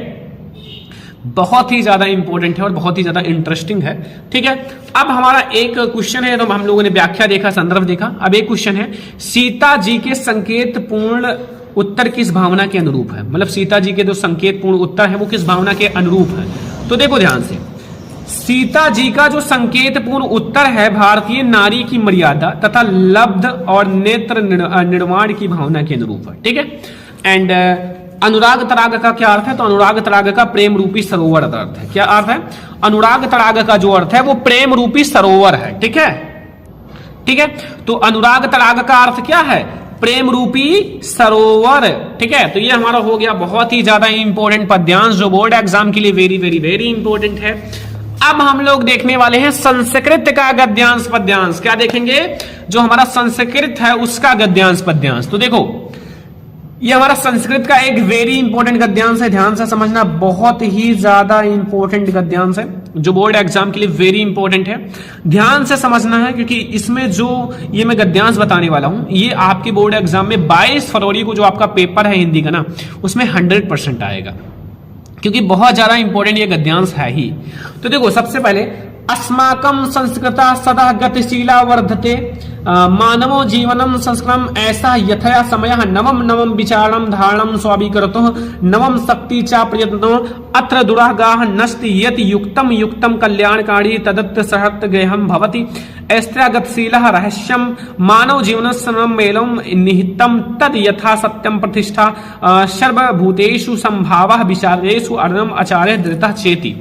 बहुत ही ज्यादा इंपॉर्टेंट है और बहुत ही ज्यादा इंटरेस्टिंग है। ठीक है, अब हमारा एक क्वेश्चन है, तो हम लोगों ने व्याख्या देखा, संदर्भ देखा। अब एक क्वेश्चन है, सीता जी के संकेत पूर्ण उत्तर किस भावना के अनुरूप है। मतलब सीता जी के जो संकेत पूर्ण उत्तर है वो किस भावना के अनुरूप है। तो देखो ध्यान से, सीता जी का जो संकेतपूर्ण उत्तर है भारतीय नारी की मर्यादा तथा लब्ध और नेत्र निर्माण की भावना के अनुरूप है। ठीक है, एंड अनुराग तराग का क्या अर्थ है। तो अनुराग तराग का प्रेम रूपी सरोवर अर्थ है। क्या अर्थ है। अनुराग तराग का जो अर्थ है वो प्रेम रूपी सरोवर है। ठीक है, ठीक है, तो अनुराग तराग का अर्थ क्या है, प्रेम रूपी सरोवर। ठीक है, तो ये हमारा हो गया बहुत ही ज्यादा इंपॉर्टेंट पद्यांश जो बोर्ड एग्जाम के लिए वेरी वेरी वेरी इंपॉर्टेंट है। अब हम लोग देखने वाले हैं संस्कृत का गद्यांश पद्यांश। क्या देखेंगे, जो हमारा संस्कृत है उसका गद्यांश पद्यांश। तो देखो ये हमारा संस्कृत का एक वेरी इंपॉर्टेंट गद्यांश है, ध्यान से समझना, बहुत ही ज्यादा इंपॉर्टेंट गद्यांश है जो बोर्ड एग्जाम के लिए वेरी इंपॉर्टेंट है। ध्यान से समझना है क्योंकि इसमें जो ये मैं गद्यांश बताने वाला हूं ये आपके बोर्ड एग्जाम में 22 फरवरी को जो आपका पेपर है हिंदी का ना, उसमें 100% आएगा क्योंकि बहुत ज्यादा इंपॉर्टेंट ये गद्यांश है ही। तो देखो सबसे पहले, अस्माकं संस्कृता सदा गतिशीला वर्धते मानवो जीवनम संस्कृतम ऐसा यथया समयः नवम नवम विचारणम धारणम स्वाभिकर्तुः नवम शक्ति चा प्रयत्नो अत्र दुरागाः नष्टि यत् युक्तम युक्तम कल्याणकारी तदत् सहत गेहम भवति ऐस्त्या गतिशीलः रहस्यम मानव जीवनस्य मेलम निहितम तद यथा सत्यम प्रतिष्ठा सर्वभूतेषु संभावः विचारेषु अर्णम आचार्य धृतः चेति।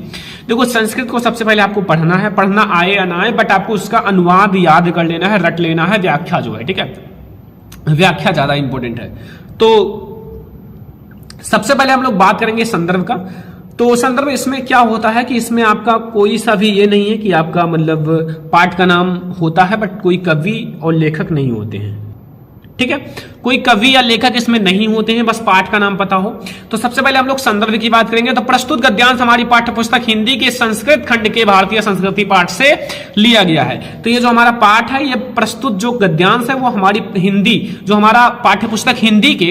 देखो संस्कृत को सबसे पहले आपको पढ़ना है, पढ़ना आए या ना आए, बट आपको उसका अनुवाद याद कर लेना है, रट लेना है, व्याख्या जो है। ठीक है, व्याख्या ज्यादा इंपॉर्टेंट है। तो सबसे पहले हम लोग बात करेंगे संदर्भ का। तो संदर्भ इसमें क्या होता है कि इसमें आपका कोई सा भी ये नहीं है कि आपका मतलब पाठ का नाम होता है बट कोई कवि और लेखक नहीं होते हैं। ठीक है, कोई कवि या लेखक इसमें नहीं होते हैं, बस पाठ का नाम पता हो। तो सबसे पहले हम लोग संदर्भ की बात करेंगे। तो प्रस्तुत गद्यांश हमारी पाठ्य पुस्तक हिंदी के संस्कृत खंड के भारतीय संस्कृति पाठ से लिया गया है। तो ये जो हमारा पाठ है, ये प्रस्तुत जो गद्यांश है वो हमारी हिंदी, जो हमारा पाठ्य पुस्तक हिंदी के,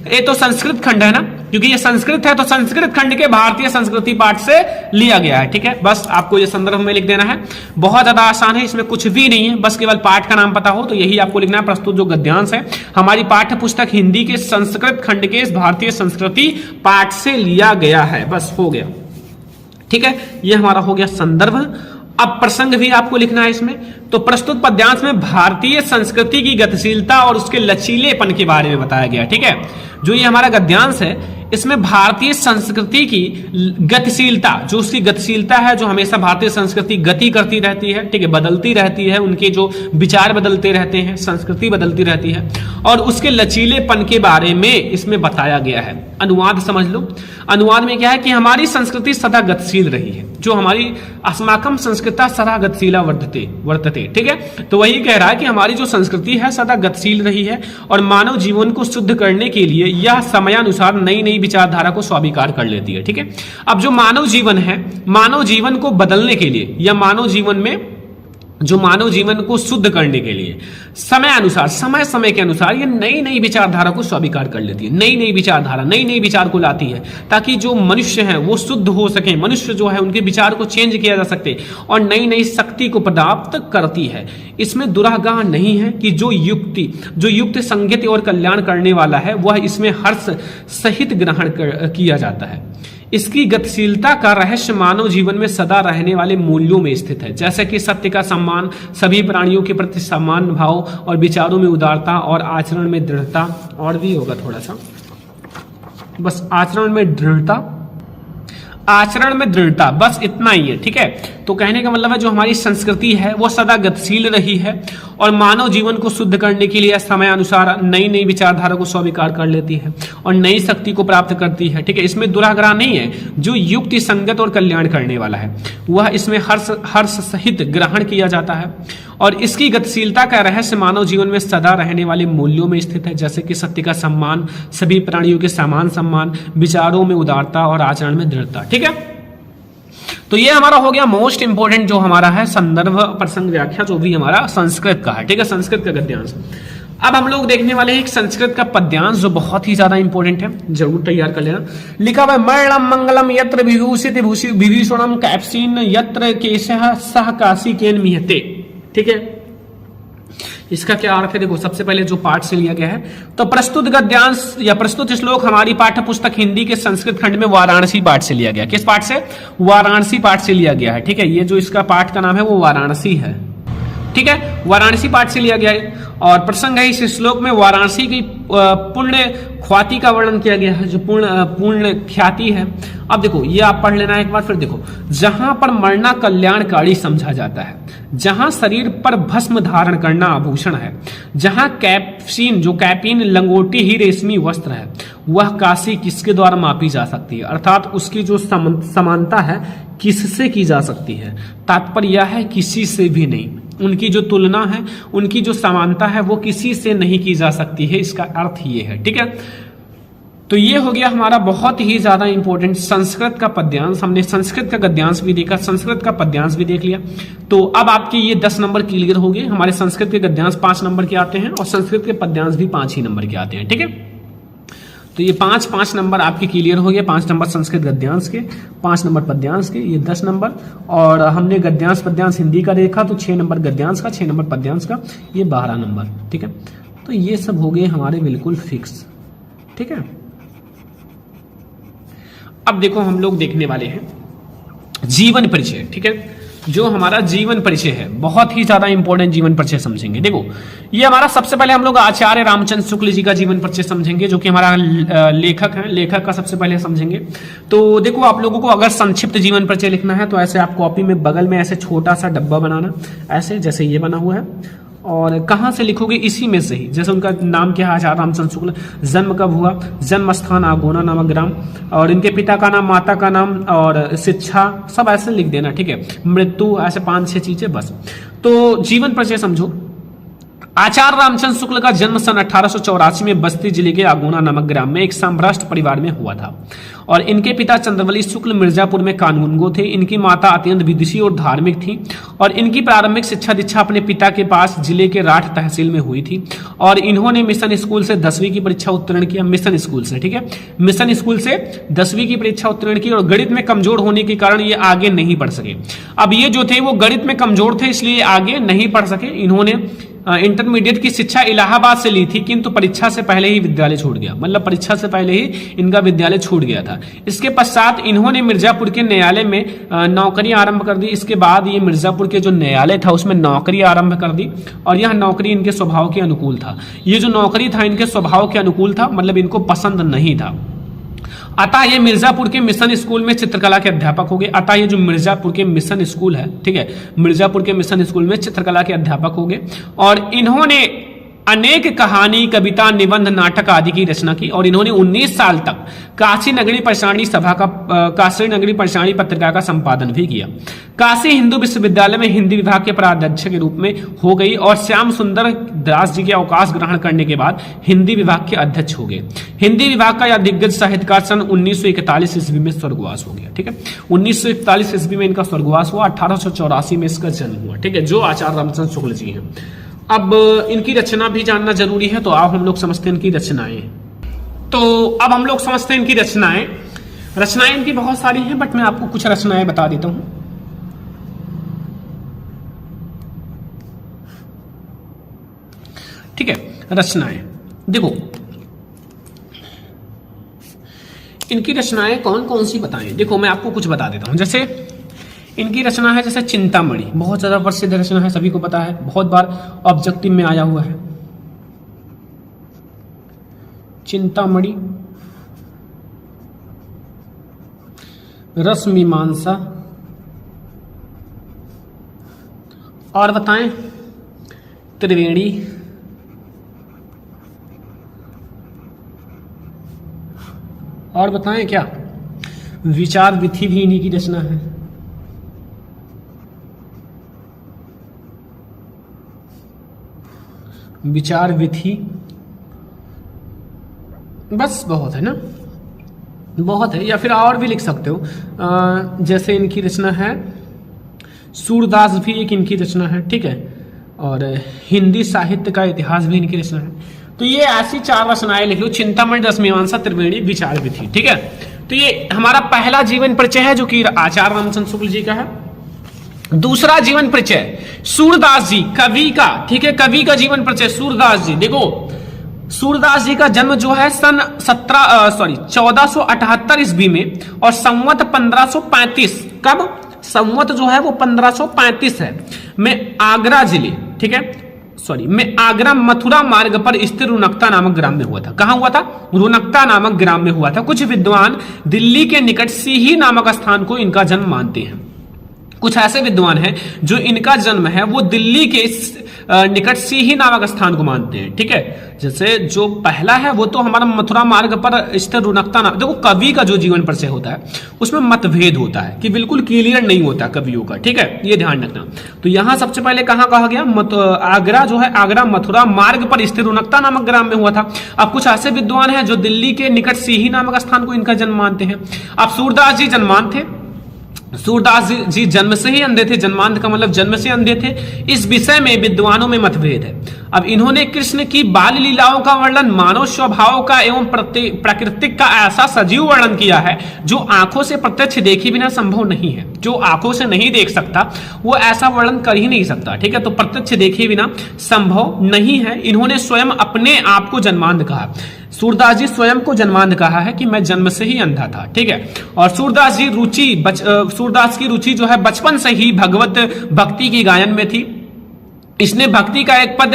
ये तो संस्कृत खंड है ना, क्योंकि ये संस्कृत है तो संस्कृत खंड के भारतीय संस्कृति पाठ से लिया गया है। ठीक है, बस आपको ये संदर्भ में लिख देना है, बहुत ज्यादा आसान है, इसमें कुछ भी नहीं है, बस केवल पाठ का नाम पता हो तो यही आपको लिखना है। प्रस्तुत जो गद्यांश है हमारी पाठ्य पुस्तक हिंदी के संस्कृत खंड के भारतीय संस्कृति पाठ से लिया गया है, बस हो गया। ठीक है, ये हमारा हो गया संदर्भ। अब प्रसंग भी आपको लिखना है इसमें। तो प्रस्तुत पद्यांश में भारतीय संस्कृति की गतिशीलता और उसके लचीलेपन के बारे में बताया गया। ठीक है, जो ये हमारा गद्यांश है इसमें भारतीय संस्कृति की गतिशीलता, जो उसकी गतिशीलता है, जो हमेशा भारतीय संस्कृति गति करती रहती है, ठीक है, बदलती रहती है, उनके जो विचार बदलते रहते हैं, संस्कृति बदलती रहती है, और उसके लचीलेपन के बारे में इसमें बताया गया है। अनुवाद समझ लो। अनुवाद में क्या है कि हमारी संस्कृति सदा गतिशील रही है, जो हमारी अस्माकं संस्कृता सदा गतिशीला वर्तते, ठीक है। तो वही कह रहा है कि हमारी जो संस्कृति है सदा गतिशील रही है और मानव जीवन को शुद्ध करने के लिए यह समयानुसार नई नई विचारधारा को स्वीकार कर लेती है, ठीक है। अब जो मानव जीवन है, मानव जीवन को बदलने के लिए या मानव जीवन में जो मानव जीवन को शुद्ध करने के लिए समय अनुसार, समय समय के अनुसार ये नई नई विचारधारा को स्वीकार कर लेती है। नई नई विचारधारा, नई नई विचार को लाती है ताकि जो मनुष्य हैं वो शुद्ध हो सके, मनुष्य जो है उनके विचार को चेंज किया जा सकते और नई नई शक्ति को प्राप्त करती है। इसमें दुरागाह नहीं है कि जो युक्त संगति और कल्याण करने वाला है वह इसमें हर्ष सहित ग्रहण किया जाता है। इसकी गतिशीलता का रहस्य मानव जीवन में सदा रहने वाले मूल्यों में स्थित है, जैसे कि सत्य का सम्मान, सभी प्राणियों के प्रति समान भाव और विचारों में उदारता और आचरण में दृढ़ता। और भी होगा थोड़ा सा, बस आचरण में दृढ़ता, बस इतना ही है, ठीक है। तो कहने का मतलब है जो हमारी संस्कृति है वो सदा गतिशील रही है और मानव जीवन को शुद्ध करने के लिए समय अनुसार नई नई विचारधारा को स्वीकार कर लेती है और नई शक्ति को प्राप्त करती है, ठीक है। इसमें दुराग्रह नहीं है। जो युक्ति संगत और कल्याण करने वाला है वह इसमें हर्ष सहित ग्रहण किया जाता है और इसकी गतिशीलता का रहस्य मानव जीवन में सदा रहने वाले मूल्यों में स्थित है, जैसे कि सत्य का सम्मान, सभी प्राणियों के समान सम्मान, विचारों में उदारता और आचरण में दृढ़ता, ठीक है। तो ये हमारा हो गया मोस्ट इंपोर्टेंट जो हमारा है संदर्भ प्रसंग व्याख्या, जो भी हमारा संस्कृत का है, ठीक है, संस्कृत का गद्यांश। अब हम लोग देखने वाले हैं एक संस्कृत का पद्यांश जो बहुत ही ज्यादा इंपॉर्टेंट है, जरूर तैयार कर लेना। लिखा हुआ है मरणम मंगलम यत्र विभूषित विभीषणम कैप्सिन यत्र केशः सह काशी केन मिहते, ठीक है। इसका क्या अर्थ है, देखो सबसे पहले जो पाठ से लिया गया है, तो प्रस्तुत गद्यांश या प्रस्तुत श्लोक हमारी पाठ्य पुस्तक हिंदी के संस्कृत खंड में वाराणसी पाठ से लिया गया। किस पाठ से? वाराणसी पाठ से लिया गया है, ठीक है। ये जो इसका पाठ का नाम है वो वाराणसी है, ठीक है, वाराणसी पाठ से लिया गया है। और प्रसंग है इस श्लोक में वाराणसी की पुण्य ख्याति का वर्णन किया गया है, जो पूर्ण ख्याति है। अब देखो ये आप पढ़ लेना एक बार, फिर देखो, जहां पर मरना कल्याणकारी समझा जाता है, जहां शरीर पर भस्म धारण करना आभूषण है, जहां कैप्सिन जो कैपिन लंगोटी ही रेशमी वस्त्र है, वह काशी किसके द्वारा मापी जा सकती है, अर्थात उसकी जो समानता है किससे की जा सकती है। तात्पर्य यह है किसी से भी नहीं, उनकी जो तुलना है, उनकी जो समानता है वो किसी से नहीं की जा सकती है, इसका अर्थ ये है, ठीक है। तो ये हो गया हमारा बहुत ही ज्यादा इंपॉर्टेंट संस्कृत का पद्यांश। हमने संस्कृत का गद्यांश भी देखा, संस्कृत का पद्यांश भी देख लिया। तो अब आपके ये 10 नंबर क्लियर हो गए। हमारे संस्कृत के गद्यांश 5 नंबर के आते हैं और संस्कृत के पद्यांश भी 5 ही नंबर के आते हैं, ठीक है। तो ये 5 नंबर आपके क्लियर हो गए, 5 नंबर संस्कृत गद्यांश के, 5 नंबर पद्यांश के, ये 10 नंबर। और हमने गद्यांश पद्यांश हिंदी का देखा तो 6 नंबर गद्यांश का, 6 नंबर पद्यांश का, ये 12 नंबर, ठीक है। तो ये सब हो गए हमारे बिल्कुल फिक्स, ठीक है। अब देखो हम लोग देखने वाले हैं जीवन परिचय, ठीक है। जो हमारा जीवन परिचय है बहुत ही ज्यादा इंपॉर्टेंट जीवन परिचय समझेंगे। देखो ये हमारा सबसे पहले हम लोग आचार्य रामचंद्र शुक्ल जी का जीवन परिचय समझेंगे, जो कि हमारा लेखक है। लेखक का सबसे पहले समझेंगे। तो देखो आप लोगों को अगर संक्षिप्त जीवन परिचय लिखना है तो ऐसे आप कॉपी में बगल में ऐसे छोटा सा डब्बा बनाना, ऐसे जैसे ये बना हुआ है, और कहां से लिखोगे, इसी में से ही। जैसे उनका नाम क्या है, आचार्य रामचंद्र शुक्ल, जन्म कब हुआ, जन्म स्थान आगोना नामक ग्राम, और इनके पिता का नाम, माता का नाम, और शिक्षा, सब ऐसे लिख देना, ठीक है। मृत्यु, ऐसे 5-6 चीजें बस। तो जीवन परिचय समझो। आचार्य रामचंद्र शुक्ल का जन्म सन 1884 में बस्ती जिले के आगोना नामक ग्राम में एक सम्भ्रष्ट परिवार में हुआ था और इनके पिता चंद्रवली शुक्ल मिर्जापुर में कानूनगो थे। इनकी माता अत्यंत विदुषी और धार्मिक थी और इनकी प्रारंभिक शिक्षा दीक्षा अपने पिता के पास जिले के राठ तहसील में हुई थी और इन्होंने मिशन स्कूल से 10वीं की परीक्षा उत्तीर्ण किया। मिशन स्कूल से, ठीक है, मिशन स्कूल से 10वीं की परीक्षा उत्तीर्ण की और गणित में कमजोर होने के कारण ये आगे नहीं बढ़ सके। अब ये जो थे वो गणित में कमजोर थे, इसलिए आगे नहीं पढ़ सके। इन्होंने इंटरमीडिएट की शिक्षा इलाहाबाद से ली थी, किंतु परीक्षा से पहले ही विद्यालय छूट गया, मतलब परीक्षा से पहले ही इनका विद्यालय छूट गया था। इसके पश्चात इन्होंने मिर्जापुर के न्यायालय में नौकरी आरंभ कर दी। इसके बाद ये मिर्जापुर के जो न्यायालय था उसमें नौकरी आरंभ कर दी और यह नौकरी इनके स्वभाव के अनुकूल था। ये जो नौकरी था इनके स्वभाव के अनुकूल था, मतलब इनको पसंद नहीं था। अतः ये मिर्जापुर के मिशन स्कूल में चित्रकला के अध्यापक हो गए। अतः ये जो मिर्जापुर के मिशन स्कूल है, ठीक है, मिर्जापुर के मिशन स्कूल में चित्रकला के अध्यापक हो गए। और इन्होंने अनेक कहानी, कविता, निबंध, नाटक आदि की रचना की। और इन्होंने 19 साल तक काशी नगरी पाषाणी सभा का काशी नगरी पाषाणी पत्रिका का संपादन भी किया। काशी हिंदू विश्वविद्यालय में हिंदी विभाग के प्राध्यक्ष के रूप में हो गई और श्याम सुंदर दास जी के अवकाश ग्रहण करने के बाद हिंदी विभाग के अध्यक्ष हो गए। हिंदी विभाग का यह दिग्गज साहित्यकार सन 1941 ईस्वी में स्वर्गवास हो गया। ठीक है, 1941 ईस्वी में इनका स्वर्गवास हुआ, 1884 में इसका जन्म हुआ। ठीक है, जो आचार्य रामचंद्र शुक्ल जी हैं। अब इनकी रचना भी जानना जरूरी है, तो अब हम लोग समझते हैं इनकी रचनाएं। तो अब हम लोग समझते हैं इनकी रचनाएं। रचनाएं इनकी बहुत सारी हैं, बट मैं आपको कुछ रचनाएं बता देता हूं। ठीक है, रचनाएं देखो, इनकी रचनाएं कौन कौन सी बताएं। देखो मैं आपको कुछ बता देता हूं। जैसे इनकी रचना है जैसे चिंतामणि, बहुत ज्यादा प्रसिद्ध रचना है, सभी को पता है, बहुत बार ऑब्जेक्टिव में आया हुआ है। चिंतामणि, रसमीमांसा, और बताएं त्रिवेणी, और बताएं क्या, विचार विधि भी इन्हीं की रचना है। विचार विधि, बस बहुत है ना, बहुत है। या फिर और भी लिख सकते हो, जैसे इनकी रचना है सूरदास भी एक इनकी रचना है। ठीक है, और हिंदी साहित्य का इतिहास भी इनकी रचना है। तो ये ऐसी 4 रचनाएं लिख लो, चिंतामणि, रसमीमांसा, त्रिवेणी, विचार विधि। ठीक है, तो ये हमारा पहला जीवन परिचय है जो कि आचार्य रामचंद्र शुक्ल जी का है। दूसरा जीवन परिचय सूरदास जी, कवि का। ठीक है, कवि का जीवन परिचय सूरदास जी। देखो सूरदास जी का जन्म जो है सन 1478 ईस्वी में, और संवत 1535, कब, संवत जो है वो 1535 है, में आगरा जिले, ठीक है, में आगरा मथुरा मार्ग पर स्थित रुनकता नामक ग्राम में हुआ था। कहां हुआ था? रुनकता नामक ग्राम में हुआ था। कुछ विद्वान दिल्ली के निकट सीही नामक स्थान को इनका जन्म मानते हैं। कुछ ऐसे विद्वान हैं जो इनका जन्म है वो दिल्ली के निकट सीही नामक स्थान को मानते हैं। ठीक है, जैसे जो पहला है वो तो हमारा मथुरा मार्ग पर स्थित रुनकता नाम। देखो कवि का जो जीवन परिचय होता है उसमें मतभेद होता है कि बिल्कुल क्लियर नहीं होता कवियों का। ठीक है, ये ध्यान रखना। तो यहां सबसे पहले कहां कहा गया, आगरा जो है, आगरा मथुरा मार्ग पर स्थित रुनकता नामक ग्राम में हुआ था। अब कुछ ऐसे विद्वान हैं जो दिल्ली के निकट सीही नामक स्थान को इनका जन्म मानते हैं। अब सूरदास जी जन्मान थे, सूरदास जी जन्म से ही अंधे थे, जन्मांध का मतलब जन्म से अंधे थे। इस विषय में विद्वानों में मतभेद है। अब इन्होंने कृष्ण की बाल लीलाओं का वर्णन मानव स्वभाव का एवं प्राकृतिक का ऐसा सजीव वर्णन किया है जो आंखों से प्रत्यक्ष देखे बिना संभव नहीं है। जो आंखों से नहीं देख सकता वो ऐसा वर्णन कर ही नहीं सकता। ठीक है, तो प्रत्यक्ष देखे बिना संभव नहीं है। इन्होंने स्वयं अपने आप को जन्मांध कहा। सूरदास जी स्वयं को जन्मांध कहा है कि मैं जन्म से ही अंधा था। ठीक है, और सूरदास की रुचि जो है बचपन से ही भगवत भक्ति की गायन में थी। इसने भक्ति का एक पद,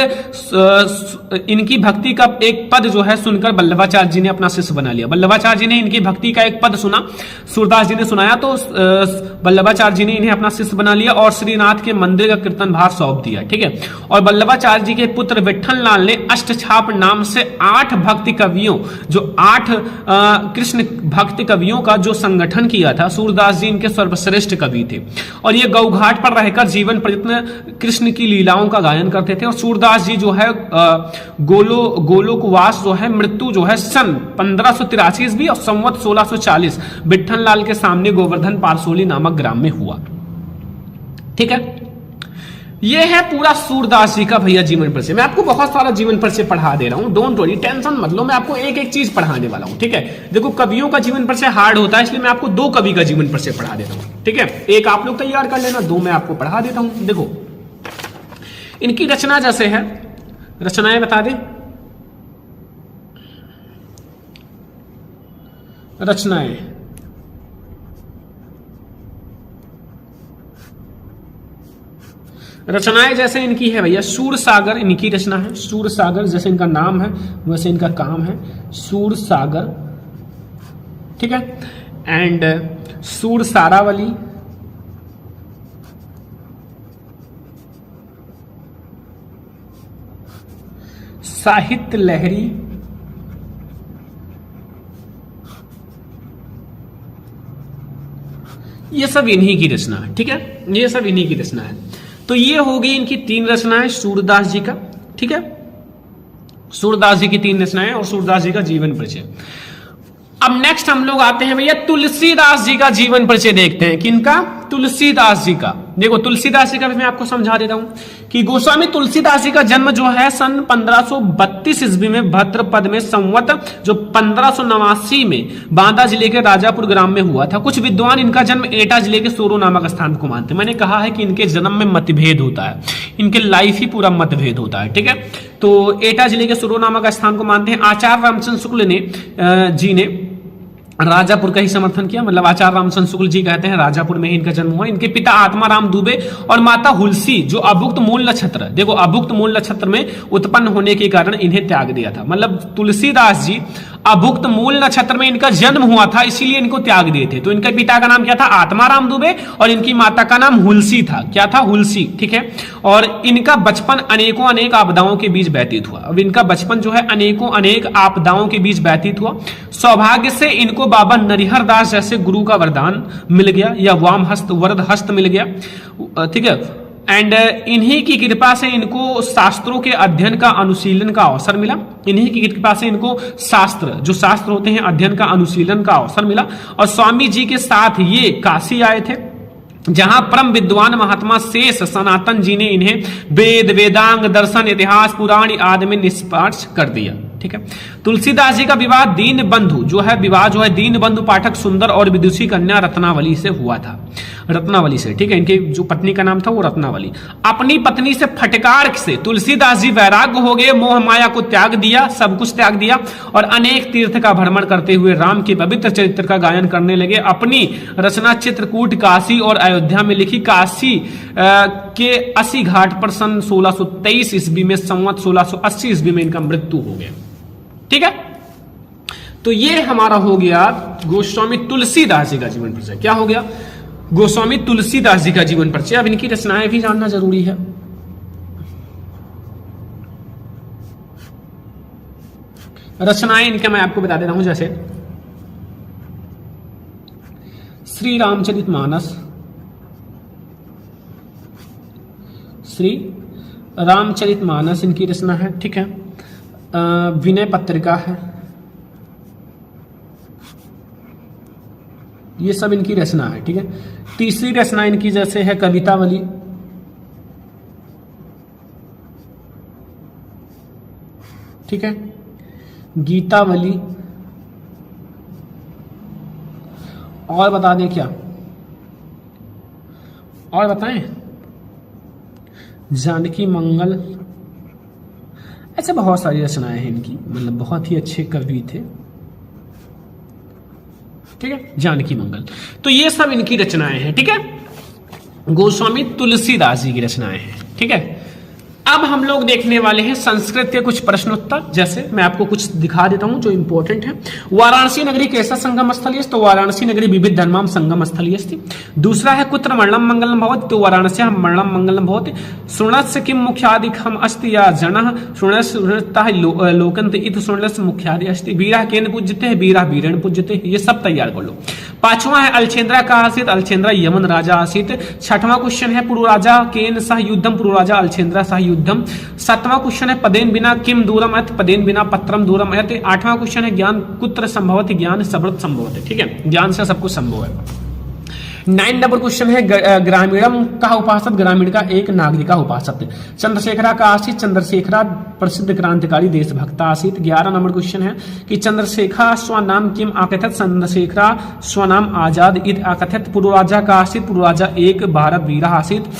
इनकी भक्ति का एक पद जो है सुनकर वल्लभाचार्य जी ने अपना शिष्य बना लिया। वल्लभाचार्य जी ने इनकी भक्ति का एक पद सुना, सूरदास जी ने सुनाया, तो वल्लभाचार्य जी ने इन्हें अपना शिष्य बना लिया और श्रीनाथ के मंदिर का कीर्तन भार सौंप दिया। ठीक है, और वल्लभाचार्य जी के पुत्र विठल लाल ने अष्टछाप नाम से 8 भक्ति कवियों, जो 8 कृष्ण भक्ति कवियों का जो संगठन किया था, सूरदास जी इनके सर्वश्रेष्ठ कवि थे। और ये गौघाट पर रहकर जीवन प्रयत्न कृष्ण की लीलाओं का गायन करते थे। और सूरदास जी जो है गोलोकवास जो है, मृत्यु जो है सन 1583 ईस्वी और संवत 1640 विठल लाल के सामने गोवर्धन पारसोली नामक ग्राम में हुआ। ठीक है, यह है पूरा सूरदास जी का भैया जीवन परिचय। मैं आपको बहुत सारा जीवन परिचय पढ़ा दे रहा हूं, डोंट वरी, टेंशन मत लो, मैं आपको एक एक चीज पढ़ाने वाला हूं। ठीक है, देखो कवियों का जीवन परिचय हार्ड होता है, इसलिए मैं आपको 2 कवि का जीवन परिचय पढ़ा देता हूं। ठीक है, एक आप लोग तैयार कर लेना, 2 मैं आपको पढ़ा देता हूं। देखो इनकी रचना जैसे है, रचनाएं बता दे। रचनाएं जैसे इनकी है भैया, सूर सागर इनकी रचना है। सूर सागर, जैसे इनका नाम है वैसे इनका काम है। सूर सागर, ठीक है। एंड सूर सारावली, साहित्य लहरी, ये सब इन्हीं की रचना है, ठीक है, ये सब इन्हीं की रचना है। तो ये हो गई इनकी 3 रचनाएं सूरदास जी का, ठीक है, सूरदास जी की 3 रचनाएं और सूरदास जी का जीवन परिचय। अब नेक्स्ट हम लोग आते हैं भैया तुलसीदास जी का जीवन परिचय देखते हैं। किनका? तुलसीदास जी का। देखो तुलसीदास जी का भी मैं आपको समझा देता हूं कि गोस्वामी तुलसीदास जी का जन्म जो है सन 1532 ईस्वी में भद्रपद में संवत जो 1589 में बांदा जिले के राजापुर ग्राम में हुआ था। कुछ विद्वान इनका जन्म एटा जिले के सोरो नामक स्थान को मानते हैं। मैंने कहा है कि इनके जन्म में मतभेद होता है, इनके लाइफ ही पूरा मतभेद होता है, ठीक है। तो एटा जिले के सोरो नामक स्थान को मानते हैं। आचार्य रामचंद्र शुक्ल ने जी ने राजापुर का ही समर्थन किया, मतलब आचार्य रामचंद्र शुक्ल जी कहते हैं राजापुर में ही इनका जन्म हुआ। इनके पिता आत्माराम दुबे और माता हुलसी जो अभुक्त मूल नक्षत्र, देखो अभुक्त मूल नक्षत्र में उत्पन्न होने के कारण इन्हें त्याग दिया था। मतलब तुलसीदास जी अभुक्त मूल नक्षत्र में इनका जन्म हुआ था, इसीलिए इनको त्याग दिए थे। तो इनके पिता का नाम क्या था? आत्माराम दुबे, और इनकी माता का नाम हुलसी था। क्या था? हुलसी, ठीक है। और इनका बचपन अनेकों अनेक आपदाओं के बीच व्यतीत हुआ। अब इनका बचपन जो है अनेकों अनेक आपदाओं के बीच व्यतीत हुआ। सौभाग्य से इनको बाबा नरिहर दास जैसे गुरु का वरदान मिल गया, या वाम हस्त वरद हस्त मिल गया, ठीक है। एंड इन्हीं की कृपा से इनको शास्त्रों के अध्ययन का अनुशीलन का अवसर मिला। इन्हीं की कृपा से इनको शास्त्र, जो शास्त्र होते हैं, अध्ययन का अनुशीलन का अवसर मिला। और स्वामी जी के साथ ये काशी आए थे, जहां परम विद्वान महात्मा शेष सनातन जी ने इन्हें वेद, वेदांग, दर्शन, इतिहास, पुराण आदि में निष्पाठ कर दिया, ठीक है। तुलसीदास जी का विवाह दीन बंधु जो है दीन बंधु पाठक सुंदर और विदुषी कन्या रत्नावली से हुआ था, रत्नावली से, ठीक है। इनके जो पत्नी का नाम था वो रत्नावली। अपनी पत्नी से फटकार से तुलसीदास जी वैराग्य हो गए, मोह माया को त्याग दिया, सब कुछ त्याग दिया, और अनेक तीर्थ का भ्रमण करते हुए राम के पवित्र चरित्र का गायन करने लगे। अपनी रचना चित्रकूट, काशी और अयोध्या में लिखी। काशी के 80 घाट पर सन 1623 ईस्वी में संवत 1680 ईस्वी में इनका मृत्यु हो गया, ठीक है। तो ये हमारा हो गया गोस्वामी तुलसीदास जी का जीवन परिचय। क्या हो गया? गोस्वामी तुलसीदास जी का जीवन परिचय। अब इनकी रचनाएं भी जानना जरूरी है। रचनाएं इनके मैं आपको बता देता हूं, जैसे श्री रामचरितमानस, श्री रामचरितमानस इनकी रचना है, ठीक है। विनय पत्रिका है, ये सब इनकी रचना है, ठीक है। तीसरी रचना इनकी जैसे है कवितावली, ठीक है, गीतावली, और बता दें क्या, और बताएं, जानकी मंगल, ऐसे बहुत सारी रचनाएं हैं इनकी, मतलब बहुत ही अच्छे कवि थे, ठीक है। जानकी मंगल, तो ये सब इनकी रचनाएं हैं, ठीक है। गोस्वामी तुलसीदास जी की रचनाएं हैं, ठीक है। अब हम लोग देखने वाले हैं संस्कृत के कुछ प्रश्न उत्तर, जैसे मैं आपको कुछ दिखा देता हूं जो इंपॉर्टेंट है। वाराणसी नगरी कैसा संगम स्थली? तो वाराणसी नगरी विविध धर्माम संगम स्थली अस्ति। दूसरा है कुत्र मरणम मंगलम भवति? तो वाराणसी मरणम मंगलम भवति। शृणस्य किम मुख्यादिकम अस्ति या जनः शृणस्तः लोकंत इति शृणस्य मुख्यादि अस्ति। वीरा केन पूज्यते? वीरा वीरेण पूज्यते। ये सब तैयार कर लो। पांचवा है अलचेंद्रा का आसित? अलचेंद्रा यमन राजा आसित। छठवां क्वेश्चन है पूर्व राजा केन सह युद्धम? पूर्व राजा अलचेंद्रा सह युद्धम। सातवां क्वेश्चन है पदेन बिना किम दूरम अथ? पदेन बिना पत्रम दूरम अथ। आठवां क्वेश्चन है ज्ञान कुत्र संभवति? ज्ञान सबृत संभवति, ठीक है, ज्ञान से सब कुछ संभव है। 9 नंबर क्वेश्चन है ग्रामीणम का उपासक? ग्रामीण का एक नागरिका उपासक। चंद्रशेखरा का आसित? चंद्रशेखरा प्रसिद्ध क्रांतिकारी देशभक्त आसित। 11 नंबर क्वेश्चन है कि चंद्रशेखर स्वनाम किम आकथत? चंद्रशेखरा स्वनाम आजाद इत आकथत। पूर्व राजा का आसित? पूर्व राजा एक भारत वीरा आसित।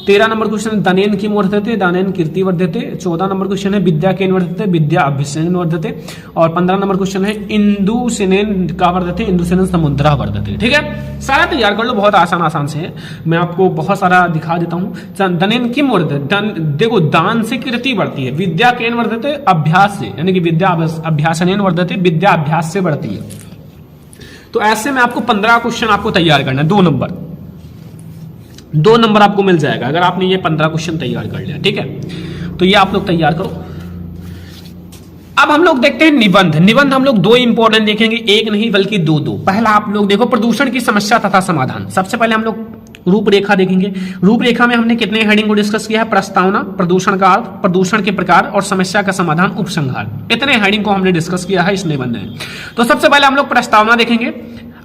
13 नंबर क्वेश्चन दानेन किम वर्धते? दानेन कीर्ति वर्धते। 14 नंबर क्वेश्चन है विद्या केन वर्धते? विद्या अभ्यसेन वर्धते। और 15 नंबर क्वेश्चन है इंदु सेनेन का वर्धते? इंदु सेनेन समुद्रा वर्धते, ठीक है। सारा तैयार कर लो, बहुत आसान से है, मैं आपको बहुत सारा दिखा देता हूं। दानेन किम वर्धते? देखो दान से कीर्ति बढ़ती है। विद्या केन वर्धते? अभ्यास से, यानी कि विद्या अभ्यासनेन वर्धते, विद्या अभ्यास से बढ़ती है। तो ऐसे में आपको 15 क्वेश्चन आपको तैयार करना है, 2 नंबर आपको मिल जाएगा अगर आपने ये 15 क्वेश्चन तैयार कर लिया। ठीक है, तो ये आप लोग तैयार करो। अब हम लोग देखते हैं निबंध। निबंध हम लोग 2 इंपॉर्टेंट देखेंगे, एक नहीं बल्कि 2। पहला आप लोग देखो प्रदूषण की समस्या तथा समाधान। सबसे पहले हम लोग रूपरेखा देखेंगे। रूपरेखा में हमने कितने हेडिंग को डिस्कस किया है? प्रस्तावना, प्रदूषण का अर्थ, प्रदूषण के प्रकार और समस्या का समाधान, उपसंहार। इतने हेडिंग को हमने डिस्कस किया है इस निबंध में। तो सबसे पहले हम लोग प्रस्तावना देखेंगे।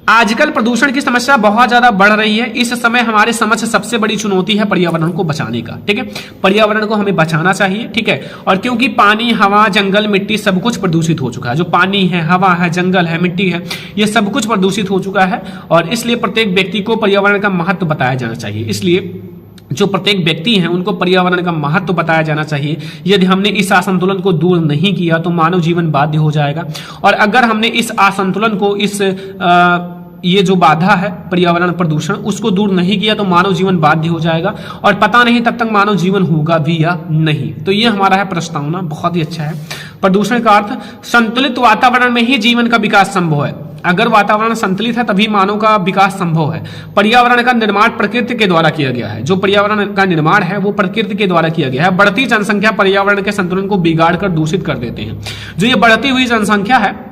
आजकल प्रदूषण की समस्या बहुत ज्यादा बढ़ रही है। इस समय हमारे समक्ष सबसे बड़ी चुनौती है पर्यावरण को बचाने का। ठीक है, पर्यावरण को हमें बचाना चाहिए। ठीक है, और क्योंकि पानी, हवा, जंगल, मिट्टी सब कुछ प्रदूषित हो चुका है। जो पानी है, हवा है, जंगल है, मिट्टी है, ये सब कुछ प्रदूषित हो चुका है और इसलिए प्रत्येक व्यक्ति को पर्यावरण का महत्व बताया जाना चाहिए। इसलिए जो प्रत्येक व्यक्ति हैं उनको पर्यावरण का महत्व बताया जाना चाहिए। यदि हमने इस असंतुलन को दूर नहीं किया तो मानव जीवन बाध्य हो जाएगा। और अगर हमने इस असंतुलन को, ये जो बाधा है पर्यावरण प्रदूषण, उसको दूर नहीं किया तो मानव जीवन बाध्य हो जाएगा और पता नहीं तब तक मानव जीवन होगा भी या नहीं। तो ये हमारा है प्रस्तावना, बहुत ही अच्छा है। प्रदूषण का अर्थ, संतुलित वातावरण में ही जीवन का विकास संभव है। अगर वातावरण संतुलित है तभी मानव का विकास संभव है। पर्यावरण का निर्माण प्रकृति के द्वारा किया गया है। जो पर्यावरण का निर्माण है वो प्रकृति के द्वारा किया गया है। बढ़ती जनसंख्या पर्यावरण के संतुलन को बिगाड़ कर दूषित कर देते हैं। जो ये बढ़ती हुई जनसंख्या है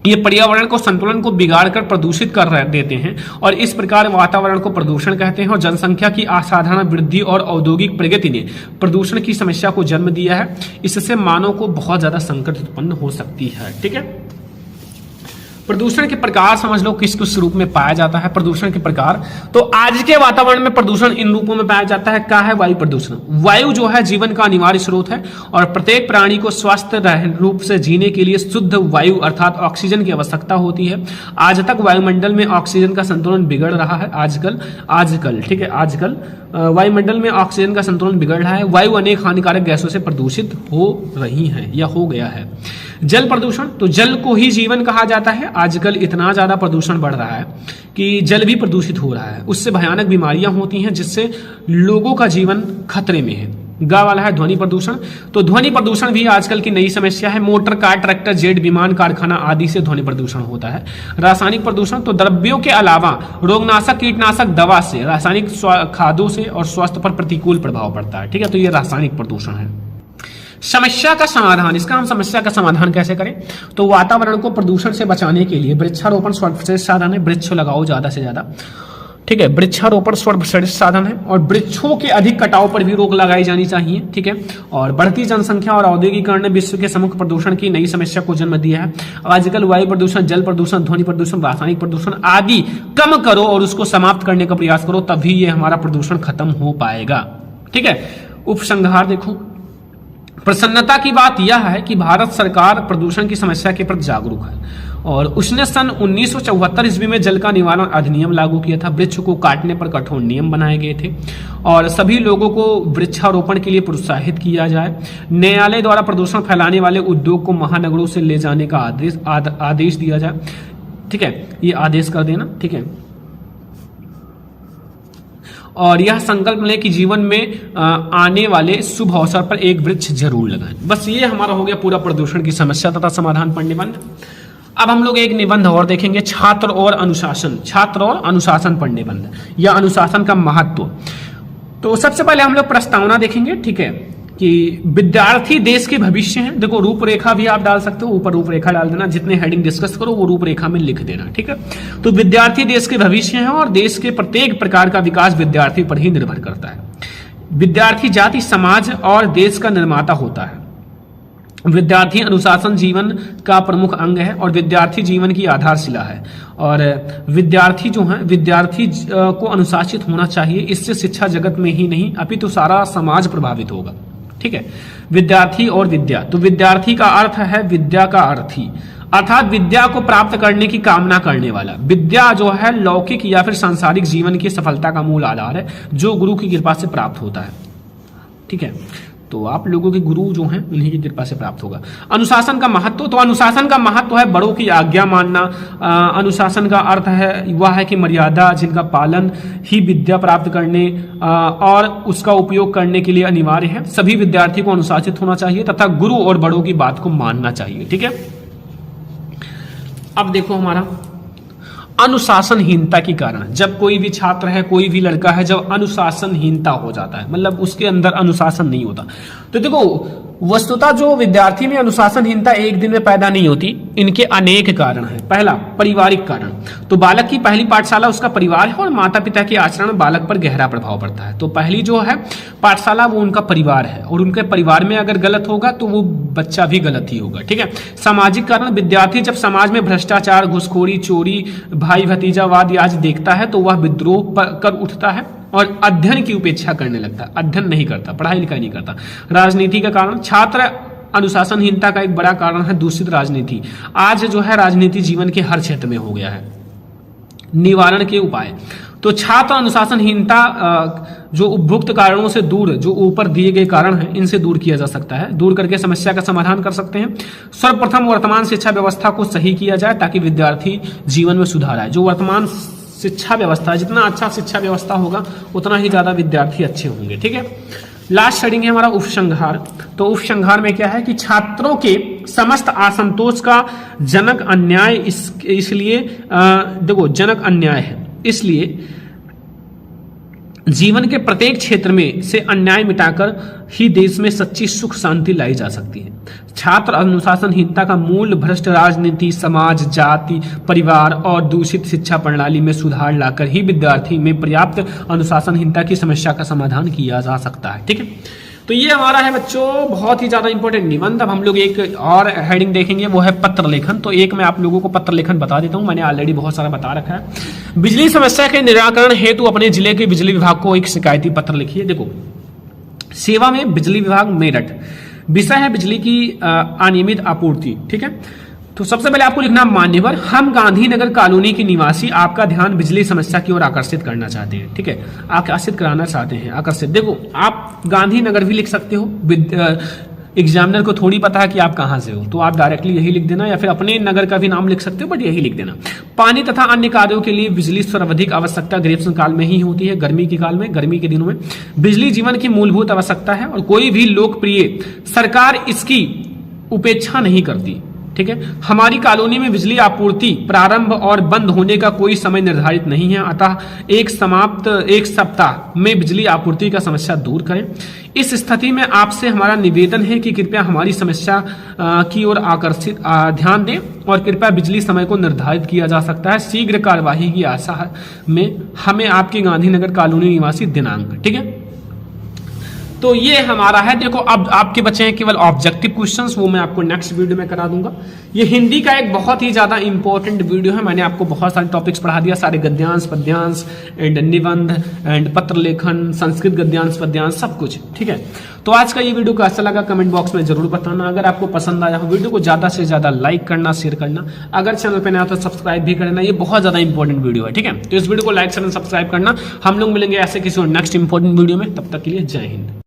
ये पर्यावरण को, संतुलन को बिगाड़ कर प्रदूषित कर देते हैं और इस प्रकार वातावरण को प्रदूषण कहते हैं। और जनसंख्या की असाधारण वृद्धि और औद्योगिक प्रगति ने प्रदूषण की समस्या को जन्म दिया है। इससे मानव को बहुत ज्यादा संकट उत्पन्न हो सकती है। ठीक है, प्रदूषण के प्रकार समझ लो किस किस रूप में पाया जाता है। प्रदूषण के प्रकार, तो आज के वातावरण में प्रदूषण इन रूपों में पाया जाता है। क्या है? वायु प्रदूषण। वायु जो है जीवन का अनिवार्य स्रोत है और प्रत्येक प्राणी को स्वस्थ रूप से जीने के लिए शुद्ध वायु अर्थात ऑक्सीजन की आवश्यकता होती है। आज तक वायुमंडल में ऑक्सीजन का संतुलन बिगड़ रहा है। आजकल ठीक है, आजकल वायुमंडल में ऑक्सीजन का संतुलन बिगड़ रहा है। वायु अनेक हानिकारक गैसों से प्रदूषित हो रही है या हो गया है। जल प्रदूषण, तो जल को ही जीवन कहा जाता है। आजकल इतना ज्यादा प्रदूषण बढ़ रहा है कि जल भी प्रदूषित हो रहा है। उससे भयानक बीमारियां होती हैं जिससे लोगों का जीवन खतरे में है। गा वाला है ध्वनि प्रदूषण। तो ध्वनि प्रदूषण भी आजकल की नई समस्या है। मोटर कार, ट्रैक्टर, जेट विमान, कारखाना आदि से ध्वनि प्रदूषण होता है। रासायनिक प्रदूषण, तो द्रव्यों के अलावा रोगनाशक, कीटनाशक दवा से, रासायनिक खादों से और स्वास्थ्य पर प्रतिकूल प्रभाव पड़ता है। ठीक है, तो ये रासायनिक प्रदूषण है। समस्या का समाधान, इसका हम समस्या का समाधान कैसे करें? तो वातावरण को प्रदूषण से बचाने के लिए वृक्षारोपण सर्वश्रेष्ठ साधन है। वृक्ष लगाओ ज्यादा से ज्यादा। ठीक है, वृक्षारोपण सर्वश्रेष्ठ साधन है और वृक्षों के अधिक कटाव पर भी रोक लगाई जानी चाहिए। ठीक है, और बढ़ती जनसंख्या और औद्योगिकरण ने विश्व के समग्र प्रदूषण की नई समस्या को जन्म दिया है। आजकल वायु प्रदूषण, जल प्रदूषण, ध्वनि प्रदूषण, रासायनिक प्रदूषण आदि कम करो और उसको समाप्त करने का प्रयास करो, तभी ये हमारा प्रदूषण खत्म हो पाएगा। ठीक है, उपसंहार देखो। प्रसन्नता की बात यह है कि भारत सरकार प्रदूषण की समस्या के प्रति जागरूक है और उसने सन 1974 ईस्वी में जल का निवारण अधिनियम लागू किया था। वृक्ष को काटने पर कठोर नियम बनाए गए थे और सभी लोगों को वृक्षारोपण के लिए प्रोत्साहित किया जाए। न्यायालय द्वारा प्रदूषण फैलाने वाले उद्योग को महानगरों से ले जाने का आदेश दिया जाए। ठीक है, ये आदेश कर देना। ठीक है, और यह संकल्प लें कि जीवन में आने वाले शुभ अवसर पर एक वृक्ष जरूर लगाएं। बस ये हमारा हो गया पूरा प्रदूषण की समस्या तथा समाधान पर निबंध। अब हम लोग एक निबंध और देखेंगे, छात्र और अनुशासन। छात्र और अनुशासन पर निबंध या अनुशासन का महत्व। तो सबसे पहले हम लोग प्रस्तावना देखेंगे। ठीक है, कि विद्यार्थी देश के भविष्य हैं। देखो रूपरेखा भी आप डाल सकते हो, ऊपर रूपरेखा डाल देना, जितने हेडिंग डिस्कस करो वो रूपरेखा में लिख देना। ठीक है, तो विद्यार्थी देश के भविष्य हैं और देश के प्रत्येक प्रकार का विकास विद्यार्थी पर ही निर्भर करता है। विद्यार्थी जाति, समाज और देश का निर्माता होता है। विद्यार्थी अनुशासन जीवन का प्रमुख अंग है और विद्यार्थी जीवन की आधारशिला है। और विद्यार्थी जो है, विद्यार्थी को अनुशासित होना चाहिए। इससे शिक्षा जगत में ही नहीं अपितु सारा समाज प्रभावित होगा। ठीक है, विद्यार्थी और विद्या, तो विद्यार्थी का अर्थ है विद्या का अर्थी, अर्थात विद्या को प्राप्त करने की कामना करने वाला। विद्या जो है लौकिक या फिर सांसारिक जीवन की सफलता का मूल आधार है जो गुरु की कृपा से प्राप्त होता है। ठीक है, तो आप लोगों के गुरु जो हैं उन्हीं की कृपा से प्राप्त होगा। अनुशासन का महत्व, तो अनुशासन का महत्व है बड़ों की आज्ञा मानना। अनुशासन का अर्थ है वह है कि मर्यादा जिनका पालन ही विद्या प्राप्त करने और उसका उपयोग करने के लिए अनिवार्य है। सभी विद्यार्थी को अनुशासित होना चाहिए तथा गुरु और बड़ों की बात को मानना चाहिए। ठीक है, अब देखो हमारा अनुशासनहीनता के कारण। जब कोई भी छात्र है, कोई भी लड़का है, जब अनुशासनहीनता हो जाता है, मतलब उसके अंदर अनुशासन नहीं होता। तो देखो वस्तुतः जो विद्यार्थी में अनुशासनहीनता एक दिन में पैदा नहीं होती, इनके अनेक कारण हैं। पहला, पारिवारिक कारण। तो बालक की पहली पाठशाला उसका परिवार है और माता पिता के आचरण बालक पर गहरा प्रभाव पड़ता है। तो पहली जो है पाठशाला वो उनका परिवार है, और उनके परिवार में अगर गलत होगा तो वो बच्चा भी गलत ही होगा, ठीक है। सामाजिक कारण, विद्यार्थी जब समाज में भ्रष्टाचार, घुसखोरी, चोरी, भाई भतीजावाद आदि देखता है तो वह विद्रोह कर उठता है और अध्ययन की उपेक्षा करने लगता है, अध्ययन नहीं करता, पढ़ाई लिखाई नहीं करता। राजनीति का कारण, छात्र अनुशासनहीनता का एक बड़ा कारण है दूषित राजनीति। आज जो है राजनीति जीवन के हर क्षेत्र में हो गया है। निवारण के उपाय, तो छात्र अनुशासनहीनता जो उपयुक्त कारणों से दूर, जो ऊपर दिए गए कारण हैं, इनसे दूर किया जा सकता है। दूर करके समस्या का समाधान कर सकते हैं। सर्वप्रथम वर्तमान शिक्षा व्यवस्था को सही किया जाए ताकि विद्यार्थी जीवन में सुधार आए। जो वर्तमान शिक्षा व्यवस्था, जितना अच्छा शिक्षा व्यवस्था होगा उतना ही ज्यादा विद्यार्थी अच्छे होंगे, ठीक है। लास्ट शेडिंग है हमारा उपसंहार। तो उपसंहार में क्या है कि छात्रों के समस्त असंतोष का जनक अन्याय इसलिए देखो जनक अन्याय है, इसलिए जीवन के प्रत्येक क्षेत्र में से अन्याय मिटाकर ही देश में सच्ची सुख शांति लाई जा सकती है। छात्र अनुशासनहीनता का मूल भ्रष्ट राजनीति, समाज, जाति, परिवार और दूषित शिक्षा प्रणाली में सुधार लाकर ही विद्यार्थी में पर्याप्त अनुशासनहीनता की समस्या का समाधान किया जा सकता है, ठीक है। तो ये हमारा है बच्चों बहुत ही ज्यादा इंपॉर्टेंट निबंध। अब हम लोग एक और हेडिंग देखेंगे, वो है पत्र लेखन। तो एक मैं आप लोगों को पत्र लेखन बता देता हूं, मैंने ऑलरेडी बहुत सारा बता रखा है। बिजली समस्या के निराकरण हेतु अपने जिले के बिजली विभाग को एक शिकायती पत्र लिखिए। देखो सेवा में बिजली विभाग मेरठ, विषय है बिजली की अनियमित आपूर्ति, ठीक है। तो सबसे पहले आपको लिखना मान्यवर, हम गांधीनगर कॉलोनी के निवासी आपका ध्यान बिजली समस्या की ओर आकर्षित करना चाहते हैं, ठीक है। आकर्षित कराना चाहते हैं, आकर्षित। देखो आप गांधीनगर भी लिख सकते हो, एग्जामिनर को थोड़ी पता है कि आप कहां से हो, तो आप डायरेक्टली यही लिख देना, या फिर अपने नगर का भी नाम लिख सकते हो, बट यही लिख देना। पानी तथा अन्य कार्यों के लिए बिजली सर्वाधिक आवश्यकता ग्रीष्म काल में ही होती है, गर्मी के काल में, गर्मी के दिनों में बिजली जीवन की मूलभूत आवश्यकता है और कोई भी लोकप्रिय सरकार इसकी उपेक्षा नहीं करती, ठीक है। हमारी कॉलोनी में बिजली आपूर्ति प्रारंभ और बंद होने का कोई समय निर्धारित नहीं है, अतः एक सप्ताह में बिजली आपूर्ति का समस्या दूर करें। इस स्थिति में आपसे हमारा निवेदन है कि कृपया हमारी समस्या की ओर आकर्षित ध्यान दें और कृपया बिजली समय को निर्धारित किया जा सकता है। शीघ्र कार्यवाही की आशा में हमें आपकी गांधीनगर कॉलोनी निवासी दिनांक, ठीक है। तो ये हमारा है। देखो अब आपके बचे हैं केवल ऑब्जेक्टिव क्वेश्चंस, वो मैं आपको नेक्स्ट वीडियो में करा दूंगा। ये हिंदी का एक बहुत ही ज्यादा इंपॉर्टेंट वीडियो है। मैंने आपको बहुत सारे टॉपिक्स पढ़ा दिया, सारे गद्यांश, पद्यांश एंड निबंध एंड पत्र लेखन, संस्कृत गद्यांश, पद्यांश, सब कुछ, ठीक है। तो आज का ये वीडियो कैसा लगा कमेंट बॉक्स में जरूर बताना। अगर आपको पसंद आया हो वीडियो को ज्यादा से ज्यादा लाइक करना, शेयर करना, अगर चैनल पे नया तो सब्सक्राइब भी करना। ये बहुत ज्यादा इंपॉर्टेंट वीडियो है, ठीक है। तो इस वीडियो को लाइक, शेयर, सब्सक्राइब करना। हम लोग मिलेंगे ऐसे किसी और नेक्स्ट इंपॉर्टेंट वीडियो में, तब तक के लिए जय हिंद।